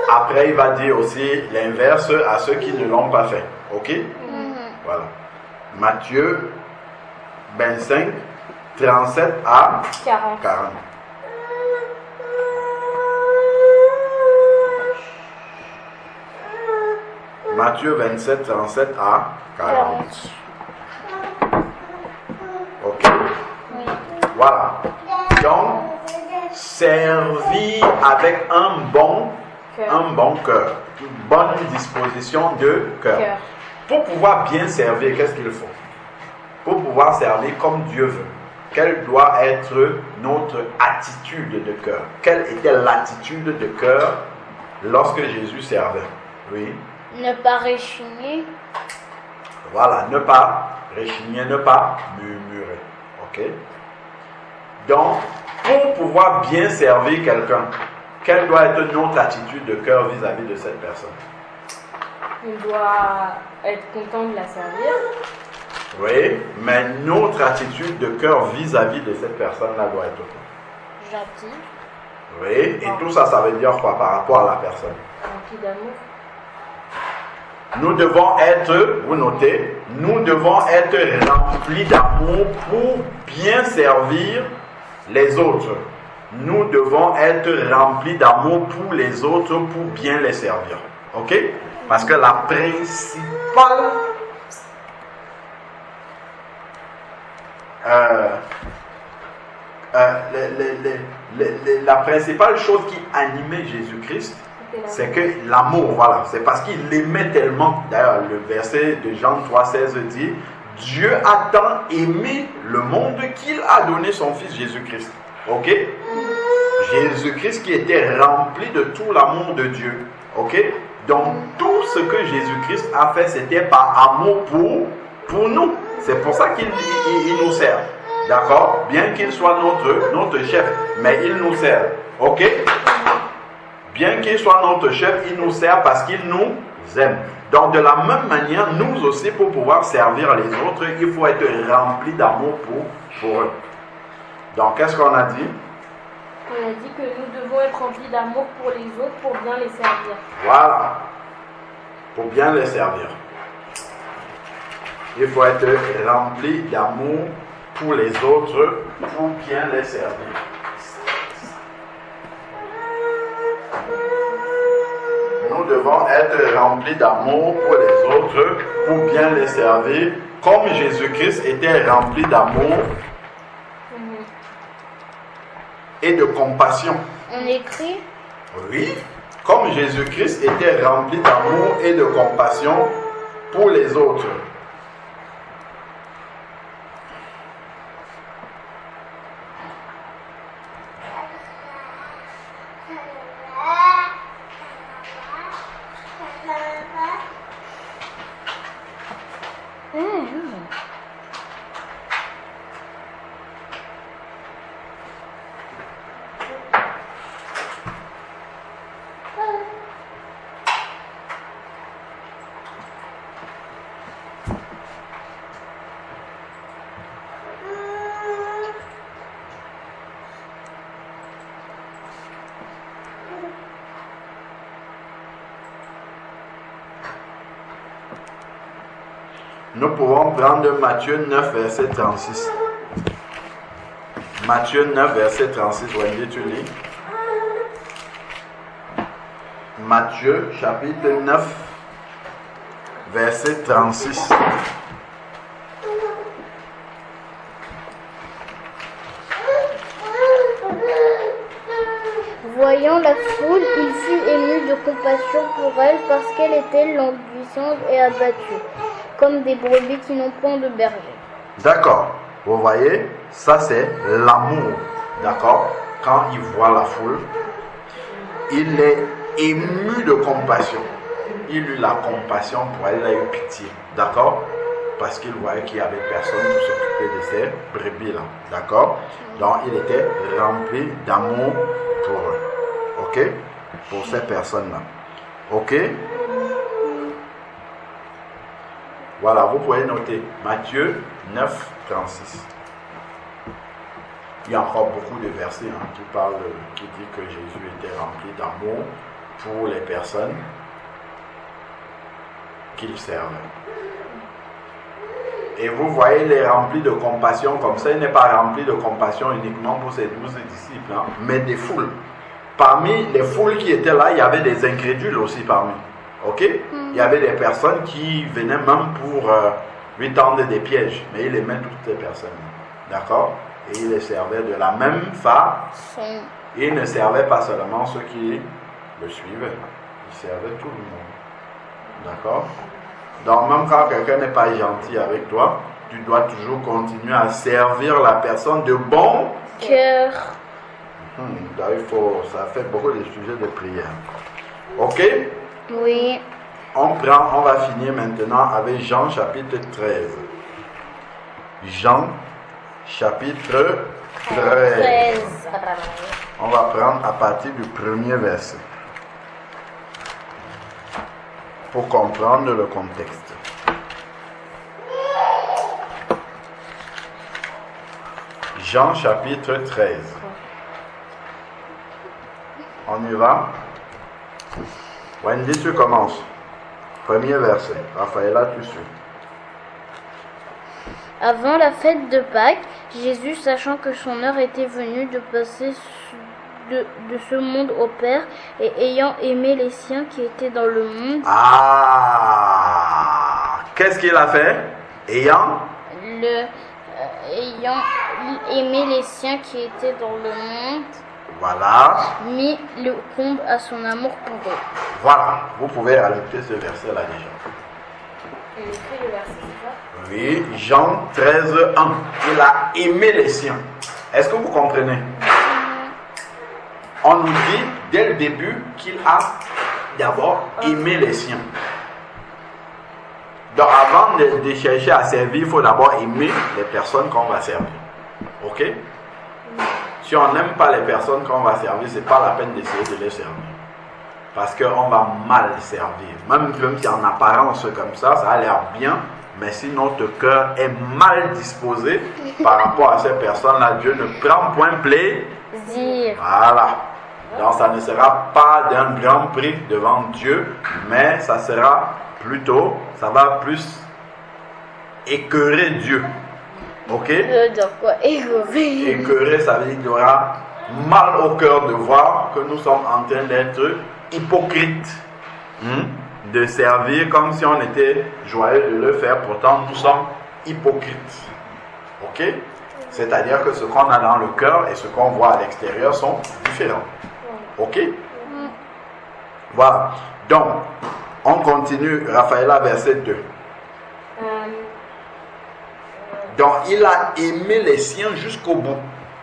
Après, il va dire aussi l'inverse à ceux qui ne l'ont pas fait. Ok? Voilà. Matthieu 25, 37 à 40. 40. Matthieu 27, 37 à 40. Ok. Voilà. Donc, servir avec un bon cœur, une bonne disposition de cœur. Pour pouvoir bien servir, qu'est-ce qu'il faut? Pour pouvoir servir comme Dieu veut, quelle doit être notre attitude de cœur? Quelle était l'attitude de cœur lorsque Jésus servait? Oui. Ne pas réchigner. Voilà, ne pas réchigner, ne pas murmurer. Ok? Donc, pour pouvoir bien servir quelqu'un, quelle doit être notre attitude de cœur vis-à-vis de cette personne? On doit être content de la servir. Oui, mais notre attitude de cœur vis-à-vis de cette personne-là doit être quoi? Gentil. Oui, et tout ça, ça veut dire quoi par rapport à la personne? Rempli d'amour. Nous devons être, vous notez, nous devons être remplis d'amour pour bien servir les autres. Nous devons être remplis d'amour pour les autres pour bien les servir. Ok? Parce que la principale chose qui animait Jésus-Christ, c'est que l'amour, voilà, c'est parce qu'il l'aimait tellement. D'ailleurs, le verset de Jean 3,16 dit: Dieu a tant aimé le monde qu'il a donné son Fils Jésus-Christ. Ok? Jésus-Christ qui était rempli de tout l'amour de Dieu. Ok? Donc tout ce que Jésus-Christ a fait, c'était par amour pour nous. C'est pour ça qu'il nous sert. D'accord? Bien qu'il soit notre chef, mais il nous sert. Ok? Bien qu'il soit notre chef, il nous sert parce qu'il nous aime. Donc de la même manière, nous aussi, pour pouvoir servir les autres, il faut être rempli d'amour pour eux. Donc qu'est-ce qu'on a dit? On a dit que nous devons être remplis d'amour pour les autres pour bien les servir. Voilà. Pour bien les servir. Il faut être rempli d'amour pour les autres pour bien les servir. Nous devons être remplis d'amour pour les autres pour bien les servir, comme Jésus-Christ était rempli d'amour et de compassion. On écrit? Oui, comme Jésus-Christ était rempli d'amour et de compassion pour les autres. Nous pouvons prendre Matthieu 9, verset 36. Matthieu 9, verset 36. Wendy, tu lis. Matthieu, chapitre 9, verset 36. Voyant la foule, il fut ému de compassion pour elle parce qu'elle était languissante et abattue, comme des brebis qui n'ont point de berger. D'accord. Vous voyez, ça c'est l'amour. D'accord? Quand il voit la foule, il est ému de compassion. Il eut la compassion pour elle, il a eu pitié. D'accord? Parce qu'il voyait qu'il n'y avait personne pour s'occuper de ces brebis-là. D'accord? Donc il était rempli d'amour pour eux. Ok? Pour ces personnes-là. Ok? Voilà, vous pouvez noter Matthieu 9, 36. Il y a encore beaucoup de versets qui disent que Jésus était rempli d'amour pour les personnes qu'il servait. Et vous voyez, il est rempli de compassion comme ça. Il n'est pas rempli de compassion uniquement pour ses 12 disciples, hein, mais des foules. Parmi les foules qui étaient là, il y avait des incrédules aussi parmi. Ok? Il y avait des personnes qui venaient même pour lui tendre des pièges. Mais il aimait toutes ces personnes. D'accord? Et il les servait de la même façon. Il ne servait pas seulement ceux qui le suivaient. Il servait tout le monde. D'accord? Donc même quand quelqu'un n'est pas gentil avec toi, tu dois toujours continuer à servir la personne de bon cœur. Donc ça fait beaucoup de sujets de prière. Ok? Oui. On va finir maintenant avec Jean chapitre 13. Jean chapitre 13. On va prendre à partir du premier verset pour comprendre le contexte. Jean chapitre 13. On y va? Wendy, tu commences. Premier verset. Raphaëla, tu suis. Avant la fête de Pâques, Jésus, sachant que son heure était venue de passer de ce monde au Père, et ayant aimé les siens qui étaient dans le monde. Qu'est-ce qu'il a fait? Ayant aimé les siens qui étaient dans le monde. Voilà. Mis le comble à son amour pour eux. Voilà. Vous pouvez rajouter ce verset-là déjà. Il écrit le verset, c'est ça? Oui, Jean 13, 1. Il a aimé les siens. Est-ce que vous comprenez? On nous dit dès le début qu'il a d'abord aimé les siens. Donc avant de chercher à servir, il faut d'abord aimer les personnes qu'on va servir. Ok? Si on n'aime pas les personnes qu'on va servir, ce n'est pas la peine d'essayer de les servir. Parce qu'on va mal servir. Même si en apparence comme ça a l'air bien, mais si notre cœur est mal disposé par rapport à ces personnes-là, Dieu ne prend point plaisir. Voilà. Donc ça ne sera pas d'un grand prix devant Dieu, mais ça sera plutôt, ça va plus écœurer Dieu. Ok? dire quoi? Écœurer. Écœurer, ça veut dire qu'il y aura mal au cœur de voir que nous sommes en train d'être hypocrites. De servir comme si on était joyeux de le faire, pourtant nous sommes hypocrites. Ok? C'est-à-dire que ce qu'on a dans le cœur et ce qu'on voit à l'extérieur sont différents. Ok? Voilà. Donc, on continue, Raphaëlla, verset 2. Donc, il a aimé les siens jusqu'au bout.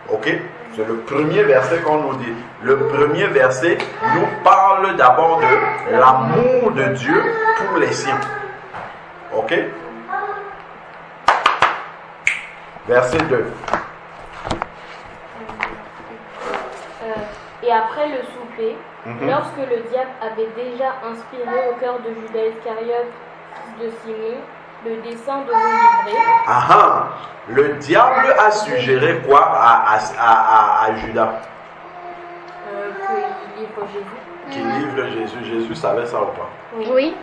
Ok? C'est le premier verset qu'on nous dit. Le premier verset nous parle d'abord de l'amour de Dieu pour les siens. Ok? Verset 2. Et après le souper, lorsque le diable avait déjà inspiré au cœur de Judas Iscariote, fils de Simon, le dessein de le livrer. Le diable a suggéré quoi à Judas? Qu'il livre Jésus. Qu'il livre Jésus. Jésus savait ça ou pas? Oui.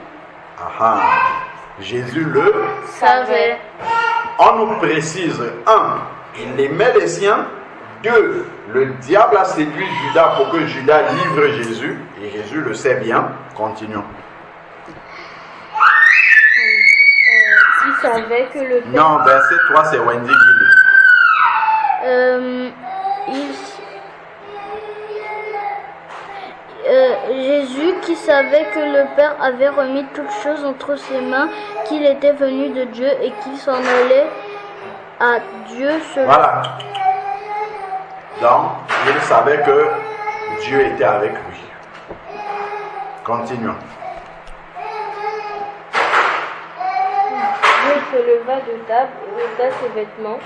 Jésus le Savait. On nous précise, 1, il aimait les siens. 2, le diable a séduit Judas pour que Judas livre Jésus. Et Jésus le sait bien. Continuons. Il savait que le Père... Non, verset 3, c'est Wendy qui lit. Jésus qui savait que le Père avait remis toutes choses entre ses mains, qu'il était venu de Dieu et qu'il s'en allait à Dieu selon... Voilà. Donc, il savait que Dieu était avec lui. Continuons. Dieu se leva de table et ôta ses vêtements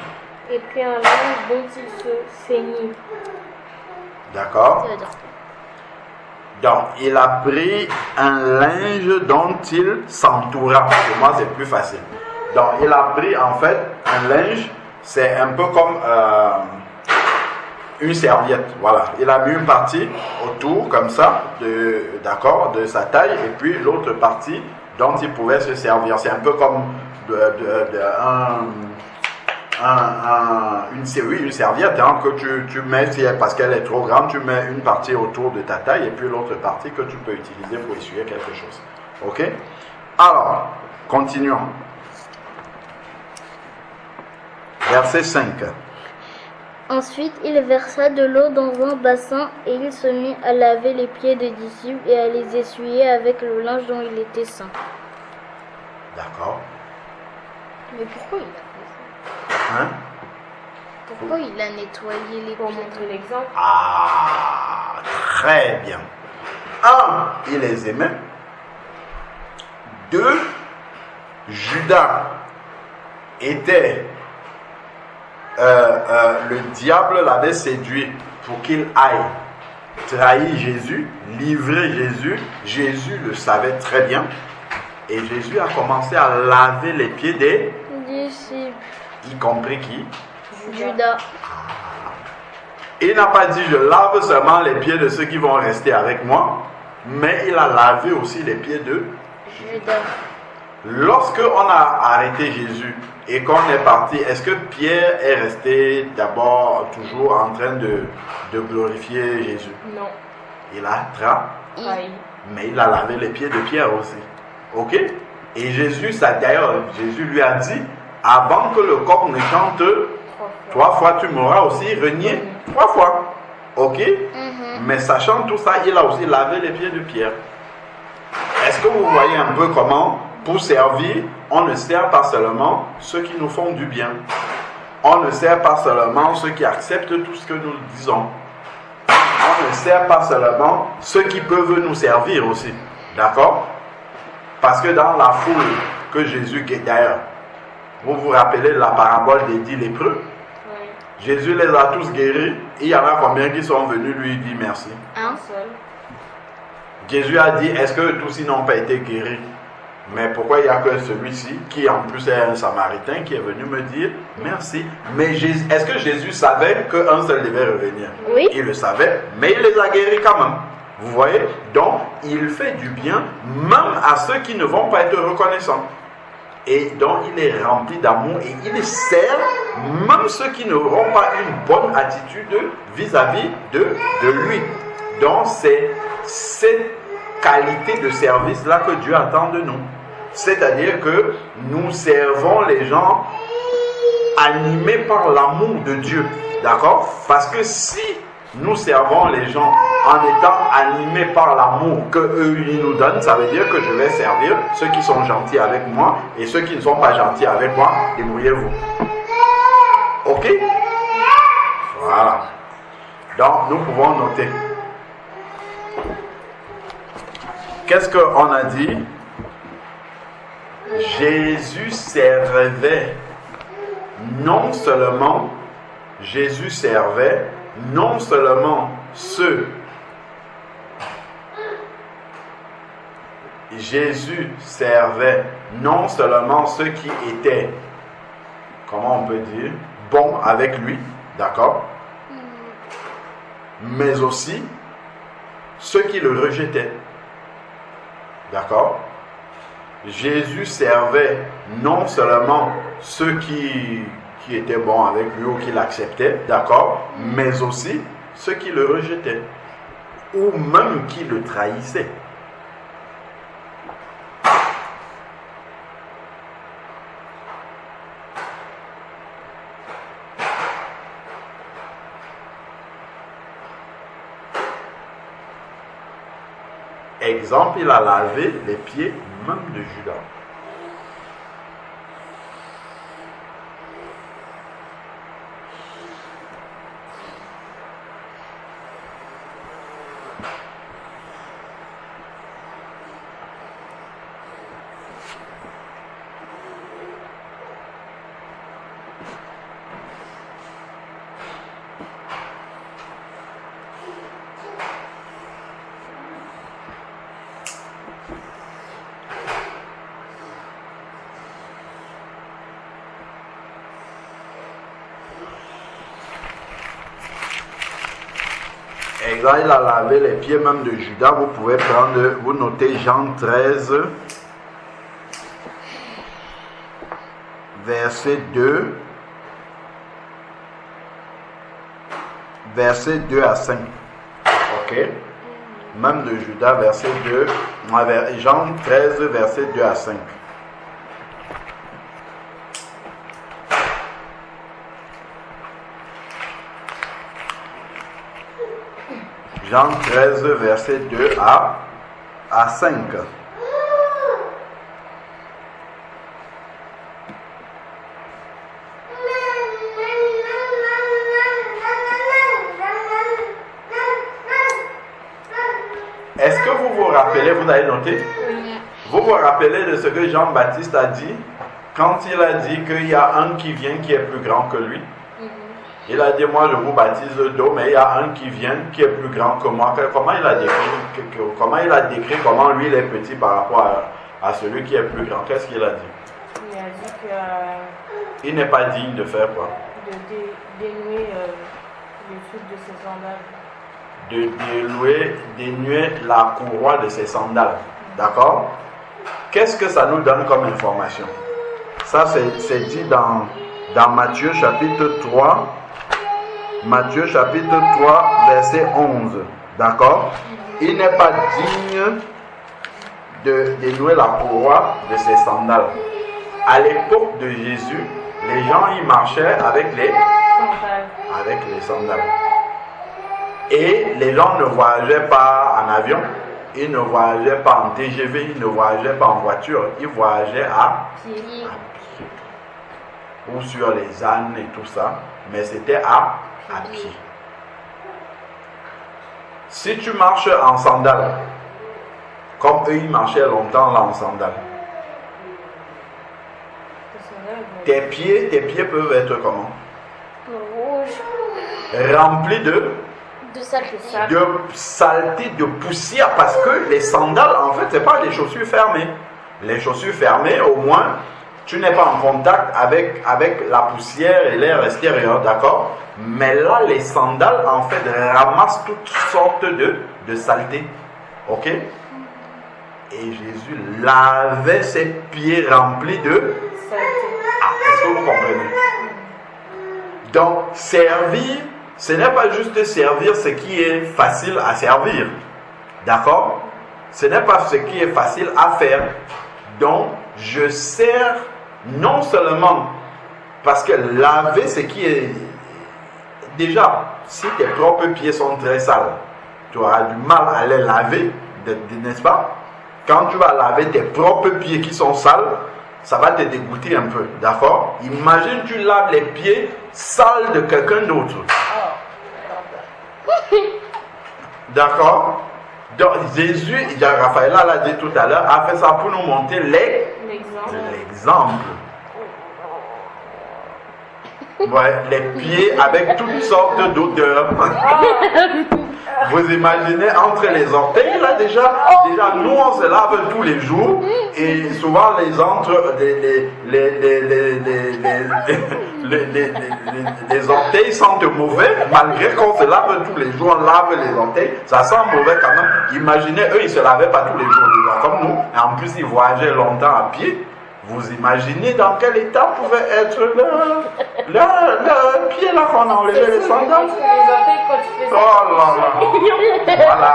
et prit un linge dont il se ceignit. D'accord? Donc, il a pris un linge dont il s'entoura. Pour moi, c'est plus facile. Donc, il a pris en fait un linge, c'est un peu comme une serviette. Voilà. Il a mis une partie autour, comme ça, de sa taille, et puis l'autre partie dont il pouvait se servir. C'est un peu comme une serviette que tu mets, parce qu'elle est trop grande, tu mets une partie autour de ta taille et puis l'autre partie que tu peux utiliser pour essuyer quelque chose. Ok? Alors, continuons. Verset 5. Ensuite, il versa de l'eau dans un bassin et il se mit à laver les pieds des disciples et à les essuyer avec le linge dont il était saint. D'accord. Mais pourquoi il a fait ça? Pourquoi il a nettoyé les Pour pieds? montrer l'exemple. Très bien. 1, il les aimait. 2, Judas était... le diable l'avait séduit pour qu'il aille trahir Jésus, livrer Jésus. Jésus le savait très bien. Et Jésus a commencé à laver les pieds des disciples. Y compris qui? Judas. Il n'a pas dit je lave seulement les pieds de ceux qui vont rester avec moi, mais il a lavé aussi les pieds de Judas. Lorsque on a arrêté Jésus et qu'on est parti, est-ce que Pierre est resté d'abord toujours en train de glorifier Jésus? Non. Il a trahi, mais il a lavé les pieds de Pierre aussi. Ok? Et Jésus, d'ailleurs, Jésus lui a dit, avant que le coq ne chante 3 fois, tu m'auras aussi renié 3 fois. Ok? Mais sachant tout ça, il a aussi lavé les pieds de Pierre. Est-ce que vous voyez un peu comment Pour servir, on ne sert pas seulement ceux qui nous font du bien. On ne sert pas seulement ceux qui acceptent tout ce que nous disons. On ne sert pas seulement ceux qui peuvent nous servir aussi. D'accord? Parce que dans la foule que Jésus guérit, d'ailleurs, vous vous rappelez de la parabole des 10 lépreux? Oui. Jésus les a tous guéris. Et il y en a combien qui sont venus lui dire merci? Un seul. Jésus a dit, est-ce que tous-ci n'ont pas été guéris? Mais pourquoi il n'y a que celui-ci, qui en plus est un Samaritain, qui est venu me dire merci? Mais est-ce que Jésus savait qu'un seul devait revenir? Oui. Il le savait, mais il les a guéris quand même. Vous voyez? Donc, il fait du bien même à ceux qui ne vont pas être reconnaissants. Et donc, il est rempli d'amour et il sert même ceux qui n'auront pas une bonne attitude vis-à-vis de lui. Donc, c'est cette qualité de service-là que Dieu attend de nous. C'est-à-dire que nous servons les gens animés par l'amour de Dieu. D'accord? Parce que si nous servons les gens en étant animés par l'amour qu'eux ils nous donnent, ça veut dire que je vais servir ceux qui sont gentils avec moi et ceux qui ne sont pas gentils avec moi, débrouillez-vous. Ok? Voilà. Donc, nous pouvons noter. Qu'est-ce qu'on a dit? Jésus servait non seulement ceux. Jésus servait non seulement ceux qui étaient, comment on peut dire, bons avec lui, d'accord? Mais aussi ceux qui le rejetaient. D'accord? Jésus servait non seulement ceux qui étaient bons avec lui ou qui l'acceptaient, d'accord? Mais aussi ceux qui le rejetaient ou même qui le trahissaient. Exemple, il a lavé les pieds même de Judas. Exemple, il a lavé les pieds même de Judas. Vous pouvez prendre, vous notez Jean 13, verset 2, verset 2 à 5. Ok? Même de Judas, verset 2, Jean 13, verset 2 à 5. Jean 13, verset 2 à 5. Est-ce que vous vous rappelez, vous avez noté? Vous vous rappelez de ce que Jean-Baptiste a dit quand il a dit qu'il y a un qui vient qui est plus grand que lui? Il a dit, moi je vous baptise d'eau, mais il y a un qui vient qui est plus grand que moi. Comment il a décrit comment lui il est petit par rapport à celui qui est plus grand? Qu'est-ce qu'il a dit? Il a dit que... il n'est pas digne de faire quoi? De dénouer le truc de ses sandales. De dénuer la courroie de ses sandales. D'accord? Qu'est-ce que ça nous donne comme information? Ça c'est dit dans Matthieu chapitre 3. Matthieu chapitre 3, verset 11. D'accord? Il n'est pas digne de dénouer la courroie de ses sandales. À l'époque de Jésus, les gens y marchaient avec les sandales. Et les gens ne voyageaient pas en avion, Il ne voyageait pas en TGV, il ne voyageait pas en voiture, il voyageait à Pied. pied. Ou sur les ânes et tout ça, mais c'était à pied. Si tu marches en sandales, comme eux ils marchaient longtemps là en sandales, tes pieds peuvent être comment? Rouge. Remplis de De saleté, de poussière, parce que les sandales, en fait, c'est pas les chaussures fermées. Les chaussures fermées, au moins, tu n'es pas en contact avec la poussière et l'air extérieur, d'accord? Mais là, les sandales, en fait, ramassent toutes sortes de saleté, ok? Et Jésus lavait ses pieds remplis de... est-ce que vous comprenez? Donc, servir, ce n'est pas juste servir ce qui est facile à servir. D'accord? Ce n'est pas ce qui est facile à faire. Donc, je sers non seulement parce que laver ce qui est... Déjà, si tes propres pieds sont très sales, tu auras du mal à les laver, n'est-ce pas? Quand tu vas laver tes propres pieds qui sont sales, ça va te dégoûter un peu, d'accord? Imagine tu laves les pieds sales de quelqu'un d'autre. D'accord? Donc Jésus, Raphaël l'a dit tout à l'heure, a fait ça pour nous montrer l'exemple. Ouais, les pieds avec toutes sortes d'odeurs. Vous imaginez entre les orteils là déjà nous on se lave tous les jours et souvent les orteils sentent mauvais malgré qu'on se lave tous les jours, on lave les orteils, ça sent mauvais quand même. Imaginez, eux ils se lavaient pas tous les jours déjà comme nous et en plus ils voyageaient longtemps à pied. Vous imaginez dans quel état pouvait être le pied là qu'on a enlevé les sandales? Oh là là! Voilà.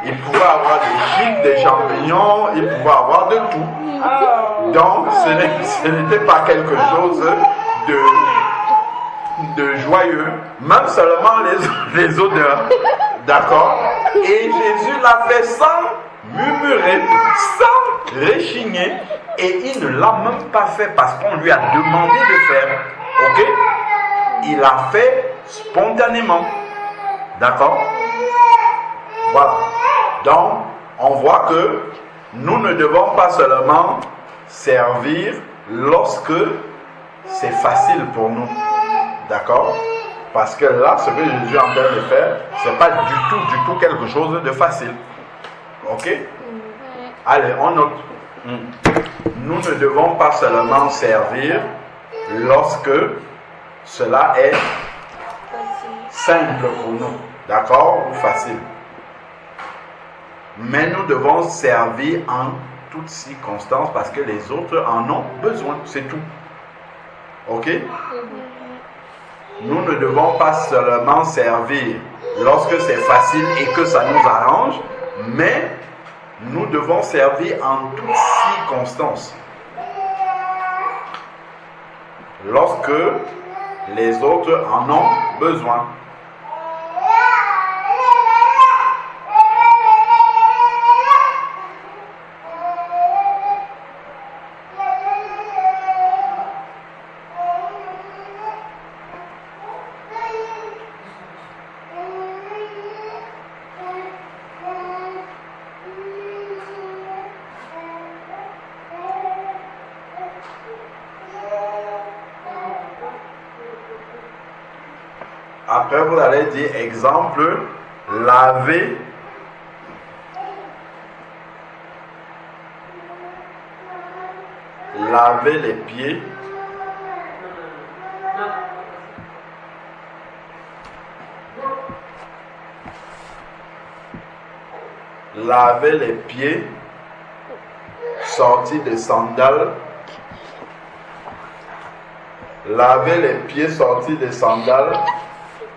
Il pouvait avoir des chics, des champignons, il pouvait avoir de tout. Donc ce n'était pas quelque chose de joyeux, même seulement les odeurs. D'accord? Et Jésus l'a fait sans murmurer, sans réchigner, et il ne l'a même pas fait parce qu'on lui a demandé de faire. Ok? Il l'a fait spontanément. D'accord? Voilà. Donc, on voit que nous ne devons pas seulement servir lorsque c'est facile pour nous. D'accord? Parce que là, ce que Jésus est en train de faire, ce n'est pas du tout quelque chose de facile. Ok? Allez, on note. Nous ne devons pas seulement servir lorsque cela est simple pour nous, d'accord, ou facile. Mais nous devons servir en toutes circonstances parce que les autres en ont besoin, c'est tout. Ok? Nous ne devons pas seulement servir lorsque c'est facile et que ça nous arrange, mais nous devons servir en toutes circonstances. Lorsque les autres en ont besoin. Après, vous allez dire, exemple, laver les pieds. Laver les pieds, sortis de sandales. Laver les pieds sortis de sandales.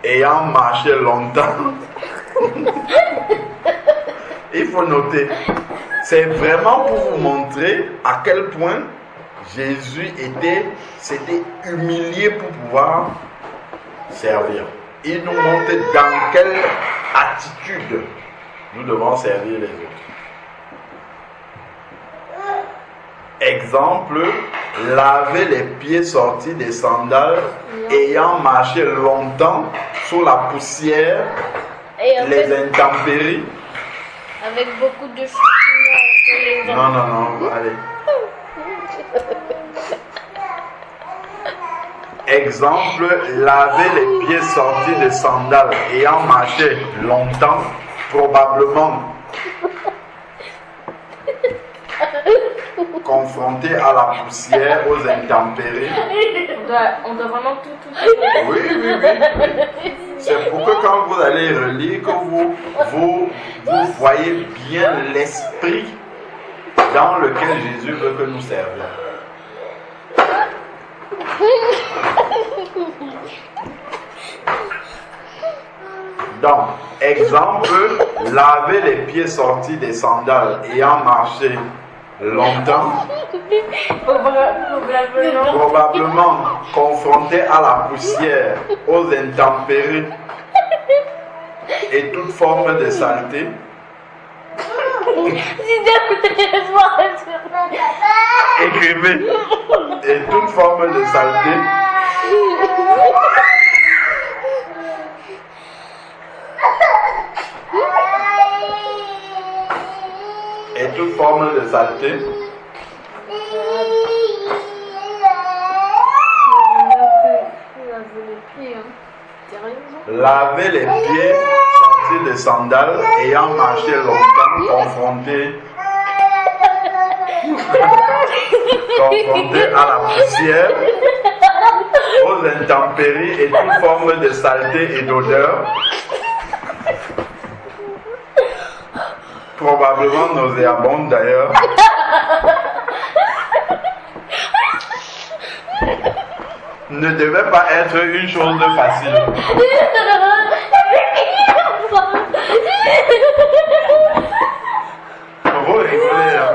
Ayant marché longtemps. Il faut noter, c'est vraiment pour vous montrer à quel point Jésus s'était humilié pour pouvoir servir. Il nous montre dans quelle attitude Nous devons servir les autres. Exemple, laver les pieds sortis des sandales ayant marché longtemps sous la poussière, Et les intempéries. avec beaucoup de champignons sur les Non, non, non, allez. Exemple, laver les pieds sortis des sandales ayant marché longtemps, probablement confronté à la poussière, aux intempéries. On doit vraiment tout. Oui, oui, oui, oui. C'est pour que quand vous allez relire, que vous voyez bien l'esprit dans lequel Jésus veut que nous servions. Donc, exemple, laver les pieds sortis des sandales ayant marché longtemps, probablement confronté à la poussière, aux intempéries et toute forme de saleté. Écrivez. Et toute forme de saleté. Et toute forme de saleté. Laver les pieds sortis des sandales ayant marché longtemps confrontés à la poussière, aux intempéries et toute forme de saleté et d'odeur, probablement nauséabonde d'ailleurs. Ne devait pas être une chose de facile. Vous rigolez là.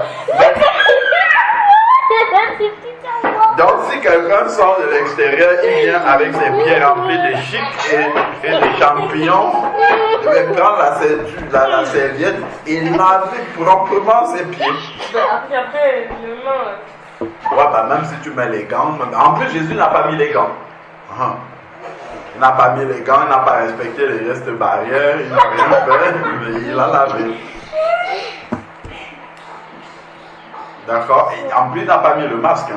Donc si quelqu'un sort de l'extérieur, il vient avec ses pieds remplis de chic et de champignons, il va prendre la serviette et laver proprement ses pieds. Après, les mains. Ouais, bah même si tu mets les gants, en plus Jésus n'a pas mis les gants. Il n'a pas mis les gants, il n'a pas respecté les gestes barrières, il n'a rien fait, mais il a lavé. D'accord? Et en plus, il n'a pas mis le masque.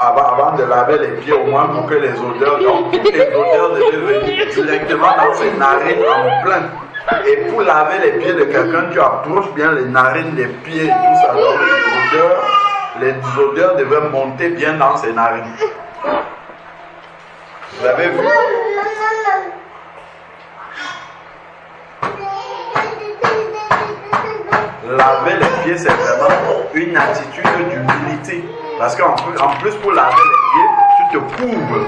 Avant de laver les pieds, au moins pour que les odeurs, donc toutes les odeurs devaient venir directement dans ses narines en plein. Et pour laver les pieds de quelqu'un, tu approches bien les narines, les pieds et tout ça. Donc les odeurs devaient monter bien dans ses narines. Vous avez vu? Laver les pieds, c'est vraiment une attitude d'humilité. Parce qu'en plus, pour laver les pieds, tu te courbes.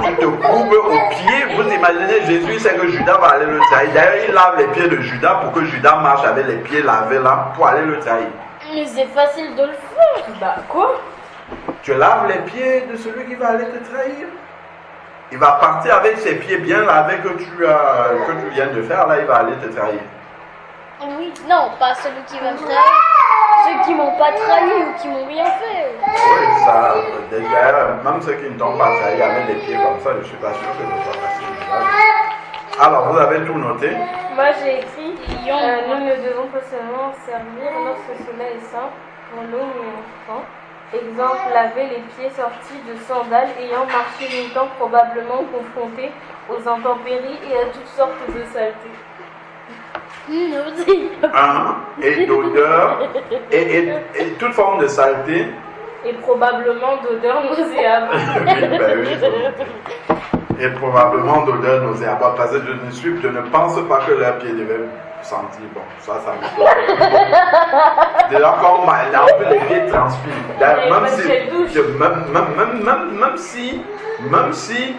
Tu te courbes aux pieds. Vous imaginez, Jésus sait que Judas va aller le trahir. D'ailleurs, il lave les pieds de Judas pour que Judas marche avec les pieds lavés là pour aller le trahir. Mais c'est facile de le faire. Bah, quoi? Tu laves les pieds de celui qui va aller te trahir. Il va partir avec ses pieds bien lavés que tu viens de faire. Là, il va aller te trahir. Oui, non, pas celui qui va me trahir. Ceux qui m'ont pas trahi ou qui m'ont rien fait. Oui, ça, d'ailleurs, même ceux qui ne t'ont pas trahi avec les pieds comme ça, je ne suis pas sûr que ce soit facile. Alors, vous avez tout noté? Moi, j'ai écrit nous ne devons pas seulement servir lorsque cela est sain pour l'homme et l'enfant. Exemple, laver les pieds sortis de sandales ayant marché longtemps, probablement confrontés aux intempéries et à toutes sortes de saletés. Et d'odeur, et toute forme de saleté. Et probablement d'odeur nauséabonde. Oui, ben oui. Et probablement d'odeur nauséabonde. Parce que je ne pense pas que leurs pieds devaient sentir. Bon, ça me plaît. Déjà, quand les pieds transpirent. Même si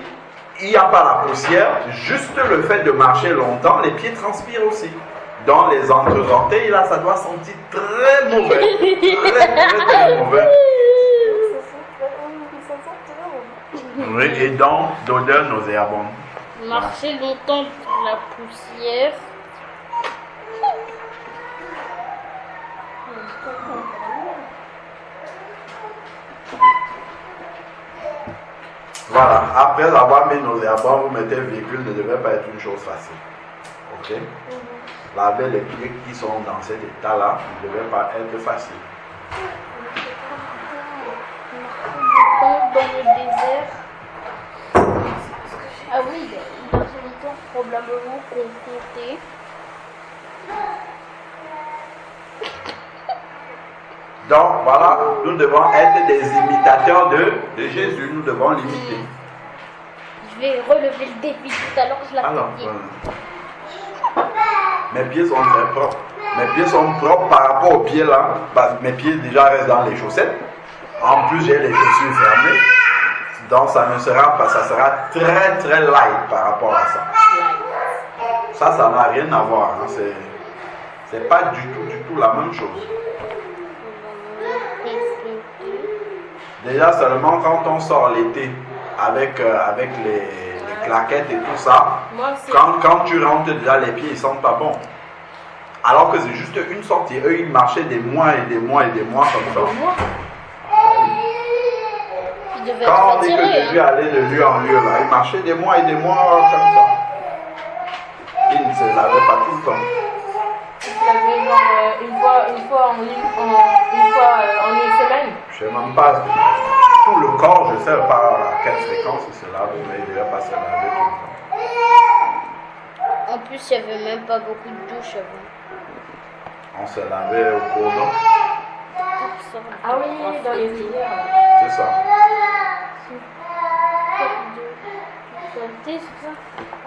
il n'y a pas la poussière, juste le fait de marcher longtemps, les pieds transpirent aussi. Dans les entre-orteils, là, ça doit sentir très mauvais. Très mauvais. Oui, et donc, d'odeur nauséabonde. Marcher longtemps dans la poussière. Voilà, après avoir mis nauséabond, vous mettez virgule, ne devrait pas être une chose facile. Ok? Laver les pieds qui sont dans cet état-là ne devrait pas être facile. Dans le désert. Ah oui, dans ce temps probablement confronté. Donc voilà, nous devons être des imitateurs de Jésus, nous devons l'imiter. Je vais relever le défi tout à l'heure, je l'ai Alors, dit. mes pieds sont très propres. Mes pieds sont propres par rapport aux pieds là, parce que mes pieds déjà restent dans les chaussettes. En plus, j'ai les chaussures fermées. Donc ça ne sera pas, ça sera très très light par rapport à ça. Ça n'a rien à voir. Hein. C'est pas du tout la même chose. Déjà seulement quand on sort l'été avec les claquettes et tout ça, Moi, c'est quand tu rentres déjà les pieds ils sentent pas bon. Alors que c'est juste une sortie. Eux ils marchaient des mois et des mois et des mois comme ça. moi. Il devait Quand on être dit que fatigué. Jésus allait de lieu en lieu là, il marchait des mois et des mois comme ça. Il ne se lavait pas tout le temps. Je l'avais genre une fois en une semaine. Je ne sais même pas. Tout le corps, je ne sais pas à quelle fréquence il se lave, mais il ne devait pas se laver tout le temps. En plus, il n'y avait même pas beaucoup de douches avant. On se lavait au cours d'eau. Ah oui, dans les rivières. C'est ça. C'est ça.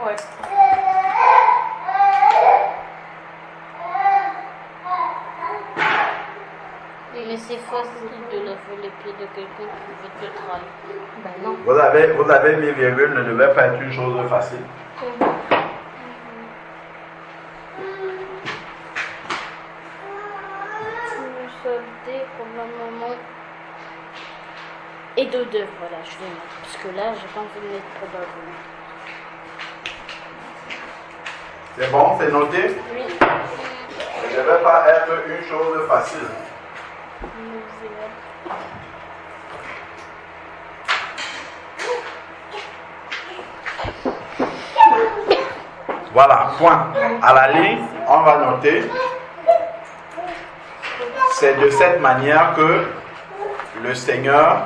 Ouais. Mais c'est facile de laver les pieds de quelqu'un qui veut te trahir. Ben non. Vous avez mis virgule, ne devait pas être une chose facile. Nous sauver probablement. Et de deux, voilà, je vais mettre. Parce que là, j'ai pas envie de mettre probablement. C'est bon, c'est noté? Oui. Ne devait pas être une chose facile. Voilà, point. À la ligne, on va noter. C'est de cette manière que le Seigneur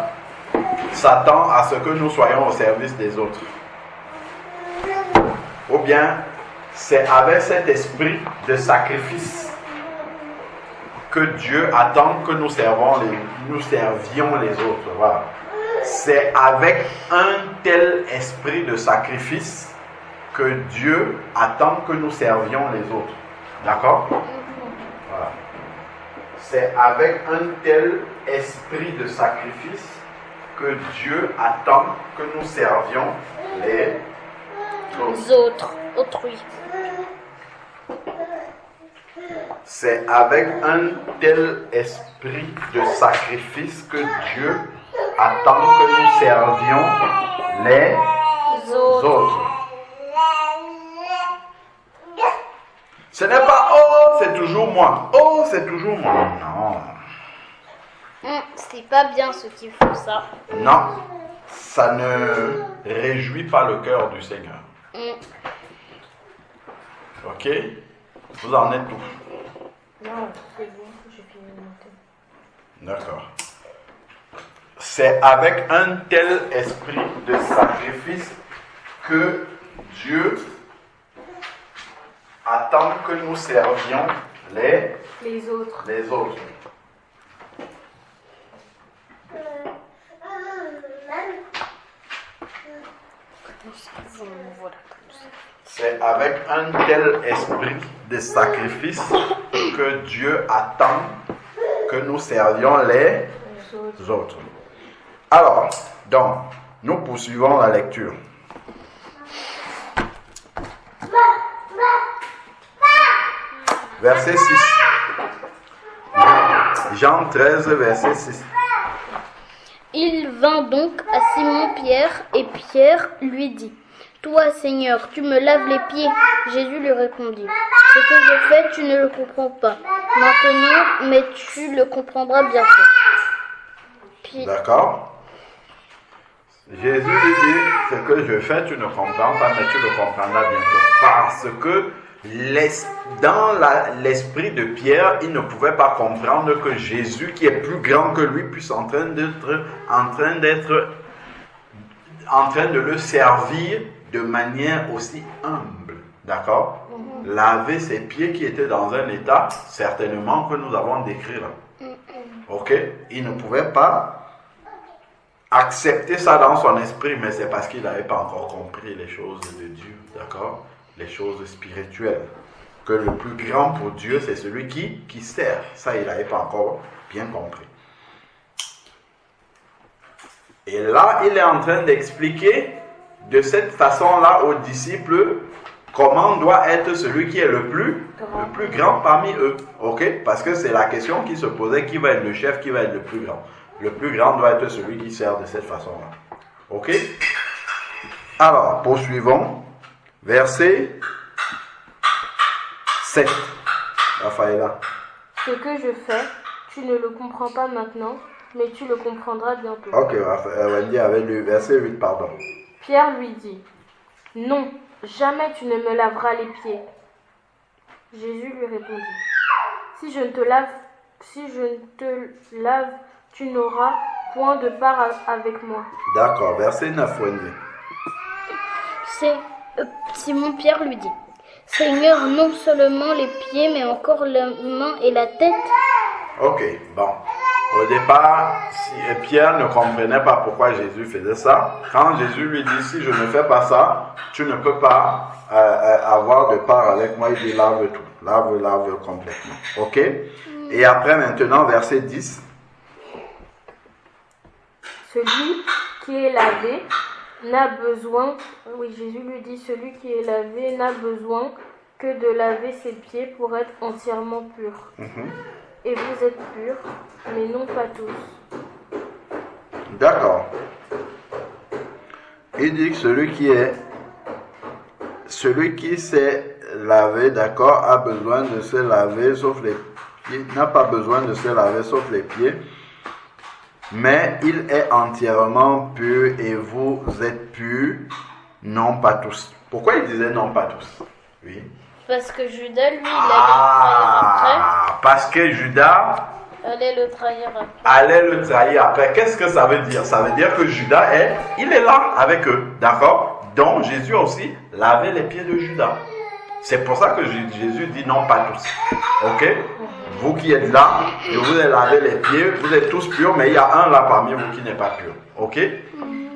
s'attend à ce que nous soyons au service des autres. Ou bien, c'est avec cet esprit de sacrifice que Dieu attend que nous servions les autres. Voilà. C'est avec un tel esprit de sacrifice que Dieu attend que nous servions les autres. D'accord? Voilà. C'est avec un tel esprit de sacrifice que Dieu attend que nous servions les autres. Autrui. C'est avec un tel esprit de sacrifice que Dieu attend que nous servions les autres. Ce n'est pas oh, c'est toujours moi. Oh, c'est toujours moi. Non. C'est pas bien ceux qui font ça. Non. Ça ne réjouit pas le cœur du Seigneur. Ok? Vous en êtes où? Non, c'est bon, j'ai fini de noter. D'accord. C'est avec un tel esprit de sacrifice que Dieu attend que nous servions les autres. Les autres. C'est avec un tel esprit de sacrifice que Dieu attend que nous servions les autres. Alors, donc, nous poursuivons la lecture. Verset 6. Jean 13, verset 6. Il vint donc à Simon-Pierre, et Pierre lui dit: Toi, Seigneur, tu me laves les pieds. Jésus lui répondit: Ce que je fais, tu ne le comprends pas maintenant, mais tu le comprendras bientôt. D'accord. Jésus lui dit, ce que je fais, tu ne comprends pas, mais tu le comprendras bientôt. Parce que dans l'esprit de Pierre, il ne pouvait pas comprendre que Jésus, qui est plus grand que lui, puisse en train de le servir de manière aussi humble. D'accord? Laver ses pieds qui étaient dans un état, certainement que nous avons décrit là. Ok? Il ne pouvait pas accepter ça dans son esprit, mais c'est parce qu'il n'avait pas encore compris les choses de Dieu. D'accord? Les choses spirituelles. Que le plus grand pour Dieu, c'est celui qui sert. Ça, il n'avait pas encore bien compris. Et là, il est en train d'expliquer de cette façon-là aux disciples comment doit être celui qui est le plus grand parmi eux. Ok? Parce que c'est la question qui se posait, qui va être le chef, qui va être le plus grand. Le plus grand doit être celui qui sert de cette façon-là. Ok? Alors, poursuivons. Verset 7. Raphaëla. Ce que je fais, tu ne le comprends pas maintenant, mais tu le comprendras bientôt. Ok, Wendy avait lu verset 8, pardon. Pierre lui dit, non, jamais tu ne me laveras les pieds. Jésus lui répondit, si je ne te lave, tu n'auras point de part avec moi. D'accord, verset 9, Wendy. Simon-Pierre lui dit, Seigneur, non seulement les pieds, mais encore les mains et la tête. Ok, bon. Au départ, Pierre ne comprenait pas pourquoi Jésus faisait ça. Quand Jésus lui dit, si je ne fais pas ça, tu ne peux pas avoir de part avec moi, il dit, lave tout. Lave complètement. Ok? Et après, maintenant, verset 10. Celui qui est lavé n'a besoin, Jésus lui dit, celui qui est lavé n'a besoin que de laver ses pieds pour être entièrement pur. Et vous êtes purs, mais non pas tous. D'accord. Il dit que celui qui s'est lavé, d'accord, a besoin de se laver sauf les pieds, n'a pas besoin de se laver sauf les pieds. Mais il est entièrement pur et vous êtes purs, non pas tous. Pourquoi il disait non pas tous? Oui. Parce que Judas, lui, il allait le trahir après. Parce que Judas Allait le trahir après. allait le trahir après. Qu'est-ce que ça veut dire? Ça veut dire que Judas il est là avec eux. D'accord? Donc Jésus aussi lavait les pieds de Judas. C'est pour ça que Jésus dit non pas tous. Ok? Vous qui êtes là, je vous ai lavé les pieds, vous êtes tous purs, mais il y a un là parmi vous qui n'est pas pur. Ok?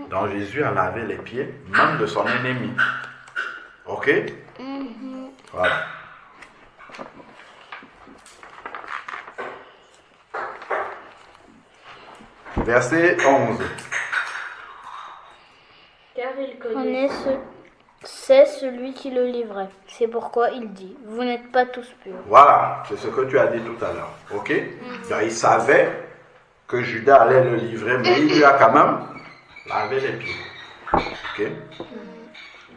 Donc Jésus a lavé les pieds, même de son ennemi. Ok? Voilà. Verset 11. Car il connaît. C'est celui qui le livrait. C'est pourquoi il dit, vous n'êtes pas tous purs. Voilà, c'est ce que tu as dit tout à l'heure. Ok? Donc, il savait que Judas allait le livrer, mais il lui a quand même lavé les pieds. Ok?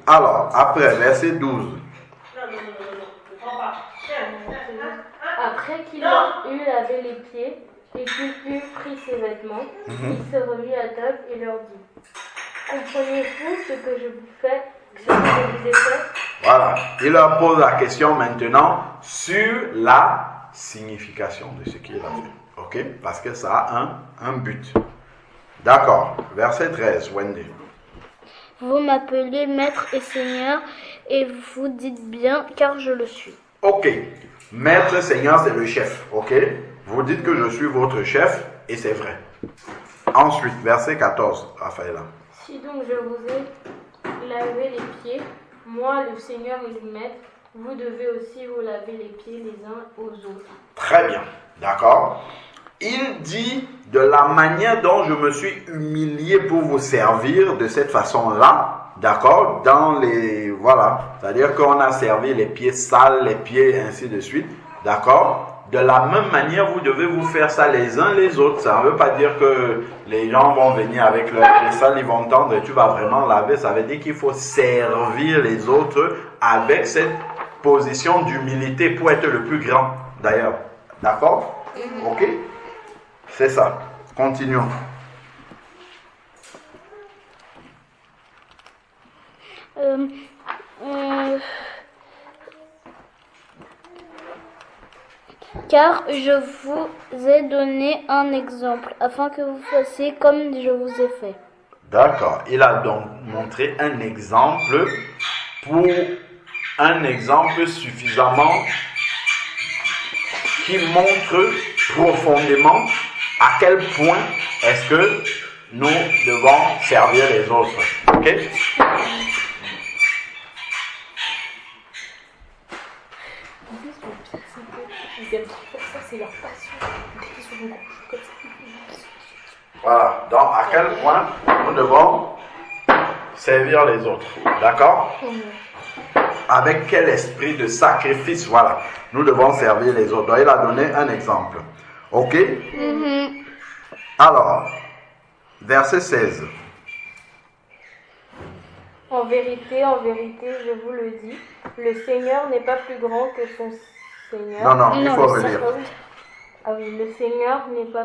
Alors, après, verset 12. Après qu'il a eu lavé les pieds et qu'il eut pris ses vêtements, il se remit à table et leur dit, comprenez-vous ce que je vous fais, ce que je vous ai fait? Voilà, il leur pose la question maintenant sur la signification de ce qu'il a fait. Ok? Parce que ça a un but. D'accord. Verset 13, Wendy. Vous m'appelez maître et seigneur, et vous dites bien, car je le suis. Ok. Maître, Seigneur, c'est le chef. Ok? Vous dites que je suis votre chef, et c'est vrai. Ensuite, verset 14, Raphaëla. Si donc je vous ai lavé les pieds, moi le Seigneur et le Maître, vous devez aussi vous laver les pieds les uns aux autres. Très bien. D'accord? Il dit de la manière dont je me suis humilié pour vous servir de cette façon-là, d'accord, voilà, c'est-à-dire qu'on a servi les pieds sales, les pieds ainsi de suite, d'accord, de la même manière vous devez vous faire ça les uns les autres. Ça ne veut pas dire que les gens vont venir avec les sales, ils vont tendre et tu vas vraiment laver. Ça veut dire qu'il faut servir les autres avec cette position d'humilité pour être le plus grand d'ailleurs, d'accord? Ok? C'est ça. Continuons. Car je vous ai donné un exemple, afin que vous fassiez comme je vous ai fait. D'accord. Il a donc montré un exemple suffisamment qui montre profondément à quel point est-ce que nous devons servir les autres. Ok? Voilà. Donc, à quel point nous devons servir les autres. D'accord? Avec quel esprit de sacrifice, voilà, nous devons servir les autres. Donc, il a donné un exemple. Ok? Alors, verset 16. En vérité, je vous le dis, le Seigneur n'est pas plus grand que son Seigneur. Non, il faut relire. Ah oui, le Seigneur n'est pas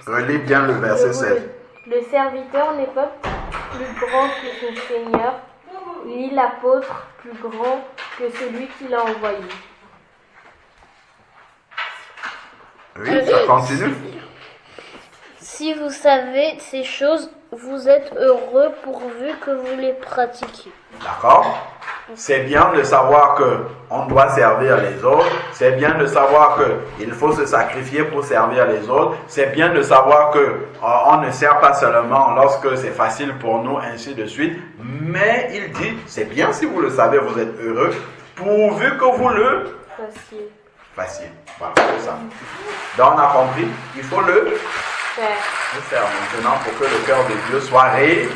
Relis bien le verset 16. Le serviteur n'est pas plus grand que son Seigneur, ni l'apôtre plus grand que celui qui l'a envoyé. Oui, ça continue. Si vous savez ces choses, vous êtes heureux pourvu que vous les pratiquiez. D'accord? C'est bien de savoir que on doit servir les autres. C'est bien de savoir que il faut se sacrifier pour servir les autres. C'est bien de savoir que on ne sert pas seulement lorsque c'est facile pour nous, ainsi de suite. Mais il dit, c'est bien si vous le savez, vous êtes heureux, pourvu que vous le fassiez. Voilà, c'est ça. Donc on a compris, il faut le faire maintenant pour que le cœur de Dieu soit réel.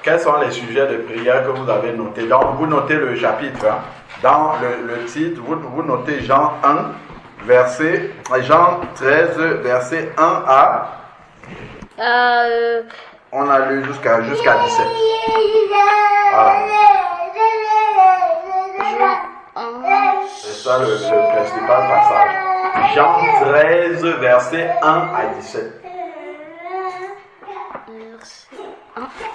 Quels sont les sujets de prière que vous avez notés? Donc, vous notez le chapitre. Hein. Dans le titre, vous notez Jean 13, verset 1 à... On a lu jusqu'à 17. Voilà. C'est ça le principal passage. Jean 13, verset 1 à 17.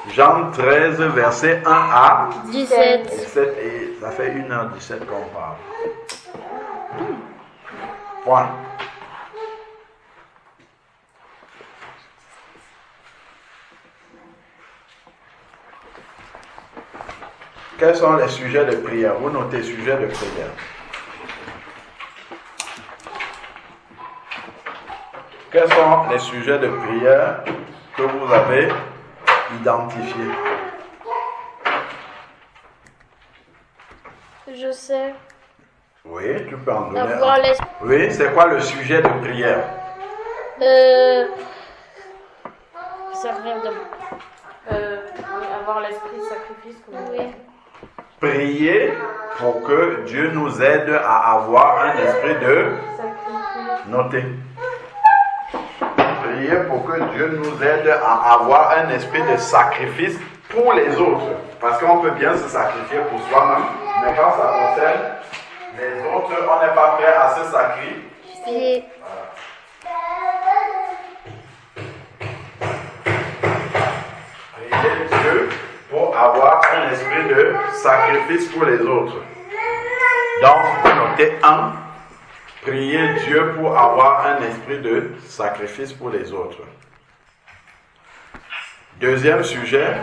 Jean 13, verset 1 à 17. 17. Et ça fait 1h17 qu'on parle. Point. Quels sont les sujets de prière? Vous notez sujets de prière. Quels sont les sujets de prière que vous avez identifiés? Je sais. Oui, tu peux en donner Avoir un. l'esprit. Oui, c'est quoi le sujet de prière? Servir de Avoir l'esprit de sacrifice. Oui. Prier pour que Dieu nous aide à avoir un esprit de noter. Prier pour que Dieu nous aide à avoir un esprit de sacrifice pour les autres. Parce qu'on peut bien se sacrifier pour soi-même, mais quand ça concerne les autres, on n'est pas prêt à se sacrifier. Prier Dieu pour avoir un esprit de sacrifice pour les autres. Donc, vous notez 1. Prier Dieu pour avoir un esprit de sacrifice pour les autres. Deuxième sujet,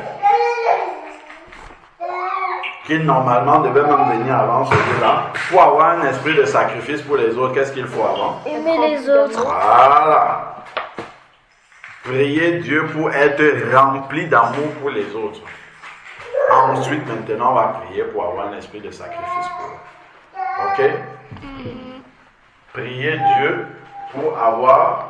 qui normalement devait même venir avant celui-là. Pour avoir un esprit de sacrifice pour les autres, qu'est-ce qu'il faut avant? Aimer les autres. Voilà. Prier Dieu pour être rempli d'amour pour les autres. Ensuite, maintenant, on va prier pour avoir un esprit de sacrifice pour eux. Ok? Prier Dieu pour avoir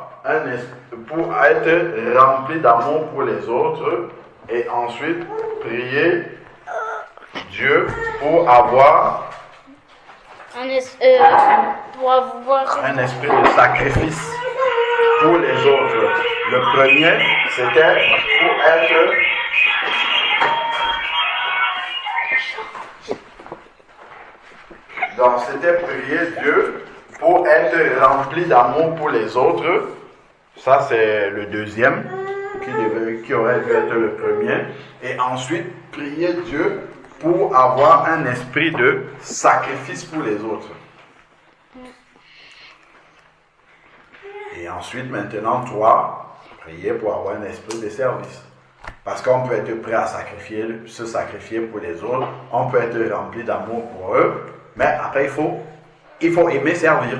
pour être rempli d'amour pour les autres, et ensuite prier Dieu pour avoir Un esprit de sacrifice pour les autres. Le premier, c'était pour être donc c'était prier Dieu pour être rempli d'amour pour les autres. Ça, c'est le deuxième qui aurait dû être le premier. Et ensuite, prier Dieu pour avoir un esprit de sacrifice pour les autres. Et ensuite, maintenant, toi, prier pour avoir un esprit de service. Parce qu'on peut être prêt à se sacrifier pour les autres, on peut être rempli d'amour pour eux, mais après, il faut aimer servir.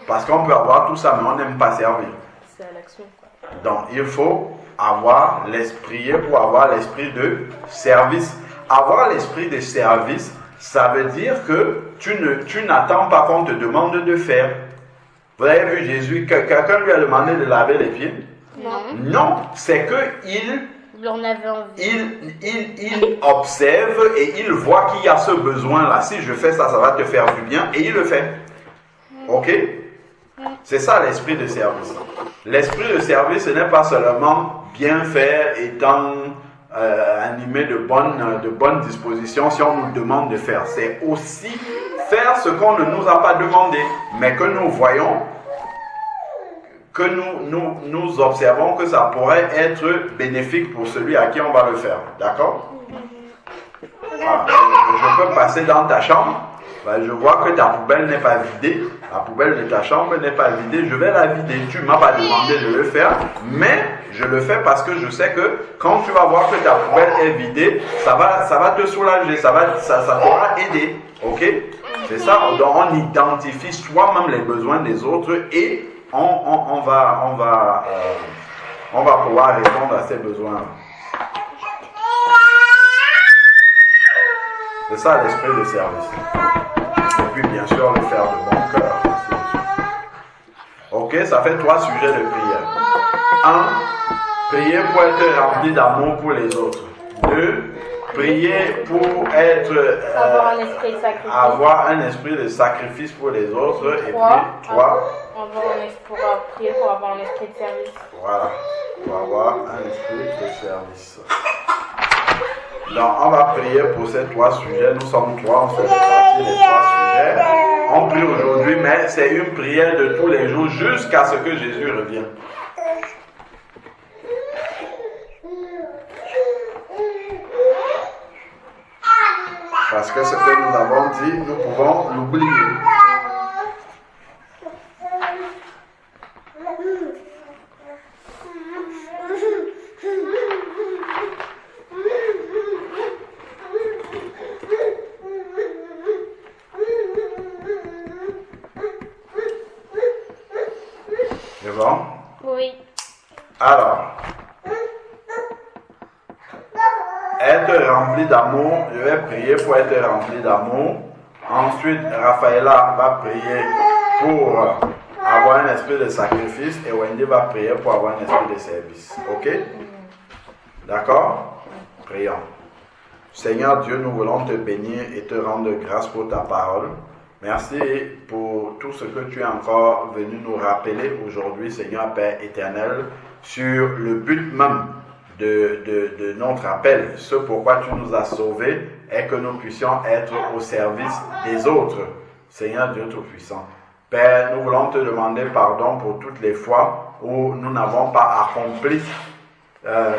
Parce qu'on peut avoir tout ça, mais on n'aime pas servir. C'est à l'action, quoi. Donc, il faut avoir l'esprit pour avoir l'esprit de service. Avoir l'esprit de service, ça veut dire que tu n'attends pas qu'on te demande de faire. Vous avez vu Jésus, quelqu'un lui a demandé de laver les pieds? Non, c'est qu'il en avait envie. il observe et il voit qu'il y a ce besoin-là. Si je fais ça, ça va te faire du bien, et il le fait. Ok? C'est ça l'esprit de service. L'esprit de service, ce n'est pas seulement bien faire, étant animé de bonnes dispositions si on nous demande de faire. C'est aussi faire ce qu'on ne nous a pas demandé, mais que nous voyons, que nous observons que ça pourrait être bénéfique pour celui à qui on va le faire. D'accord? Voilà. Je peux passer dans ta chambre. Ben, je vois que ta poubelle n'est pas vidée. La poubelle de ta chambre n'est pas vidée. Je vais la vider. Tu ne m'as pas demandé de le faire. Mais je le fais parce que je sais que quand tu vas voir que ta poubelle est vidée, ça va te soulager. Ça t'aura aidé. Ok? C'est ça. Donc on identifie soi-même les besoins des autres et on va pouvoir répondre à ces besoins. C'est ça l'esprit de service. Et puis bien sûr le faire de bon cœur. Ok, ça fait 3 sujets de prière. 1. Prier pour être rempli d'amour pour les autres. 2. Prier pour avoir un esprit de sacrifice pour les autres. Et puis 3. Prier pour avoir un esprit de service. Voilà, pour avoir un esprit de service. Donc, on va prier pour ces 3 sujets. Nous sommes 3, on fait partie des 3 sujets. On prie aujourd'hui, mais c'est une prière de tous les jours jusqu'à ce que Jésus revienne. Parce que ce que nous avons dit, nous pouvons l'oublier. C'est bon? Oui. Alors, être rempli d'amour, je vais prier pour être rempli d'amour. Ensuite, Raphaëla va prier pour avoir un esprit de sacrifice et Wendy va prier pour avoir un esprit de service. Ok? D'accord? Prions. Seigneur Dieu, nous voulons te bénir et te rendre grâce pour ta parole. Merci pour tout ce que tu es encore venu nous rappeler aujourd'hui, Seigneur Père éternel, sur le but même de notre appel. Ce pourquoi tu nous as sauvés est que nous puissions être au service des autres. Seigneur Dieu Tout-Puissant. Père, nous voulons te demander pardon pour toutes les fois où nous n'avons pas accompli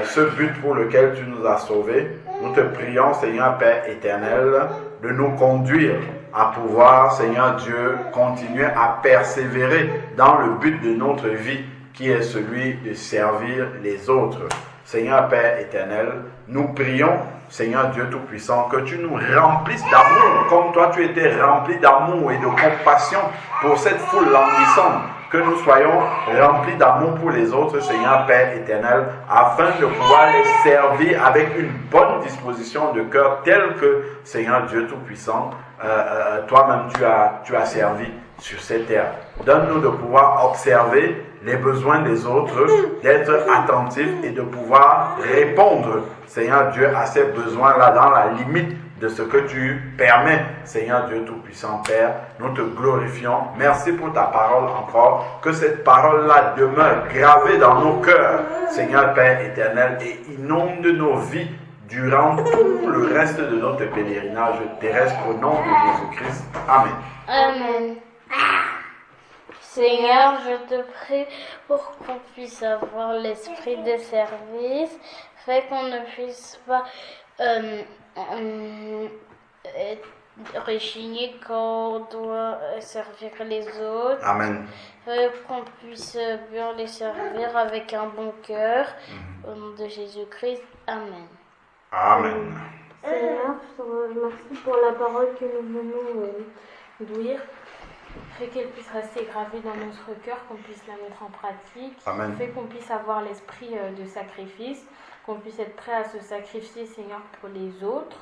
ce but pour lequel tu nous as sauvés. Nous te prions, Seigneur Père éternel, de nous conduire à pouvoir, Seigneur Dieu, continuer à persévérer dans le but de notre vie qui est celui de servir les autres. Seigneur Père éternel, nous prions, Seigneur Dieu Tout-Puissant, que tu nous remplisses d'amour, comme toi tu étais rempli d'amour et de compassion pour cette foule languissante, que nous soyons remplis d'amour pour les autres, Seigneur Père éternel, afin de pouvoir les servir avec une bonne disposition de cœur, telle que, Seigneur Dieu Tout-Puissant, toi-même tu as servi sur cette terre. Donne-nous de pouvoir observer les besoins des autres, d'être attentifs et de pouvoir répondre, Seigneur Dieu, à ces besoins-là dans la limite de ce que tu permets, Seigneur Dieu Tout-Puissant Père. Nous te glorifions. Merci pour ta parole encore. Que cette parole-là demeure gravée dans nos cœurs, Seigneur Père éternel, et inonde nos vies durant tout le reste de notre pèlerinage terrestre au nom de Jésus-Christ. Amen. Amen. Seigneur, je te prie pour qu'on puisse avoir l'esprit de service, fait qu'on ne puisse pas Rechigner quand on doit servir les autres, Amen. qu'on puisse bien les servir avec un bon cœur. Au nom de Jésus-Christ, Amen. Amen. Seigneur, je te remercie pour la parole que nous venons d'ouïr. Fais qu'elle puisse rester gravée dans notre cœur, qu'on puisse la mettre en pratique. Amen. Fais qu'on puisse avoir l'esprit de sacrifice, qu'on puisse être prêt à se sacrifier, Seigneur, pour les autres.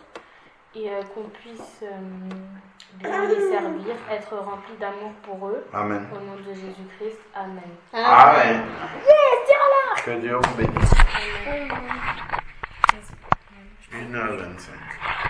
Et qu'on puisse bien les servir, être rempli d'amour pour eux. Amen. Au nom de Jésus-Christ, Amen. Amen. Que Dieu vous bénisse. Amen. 1h25.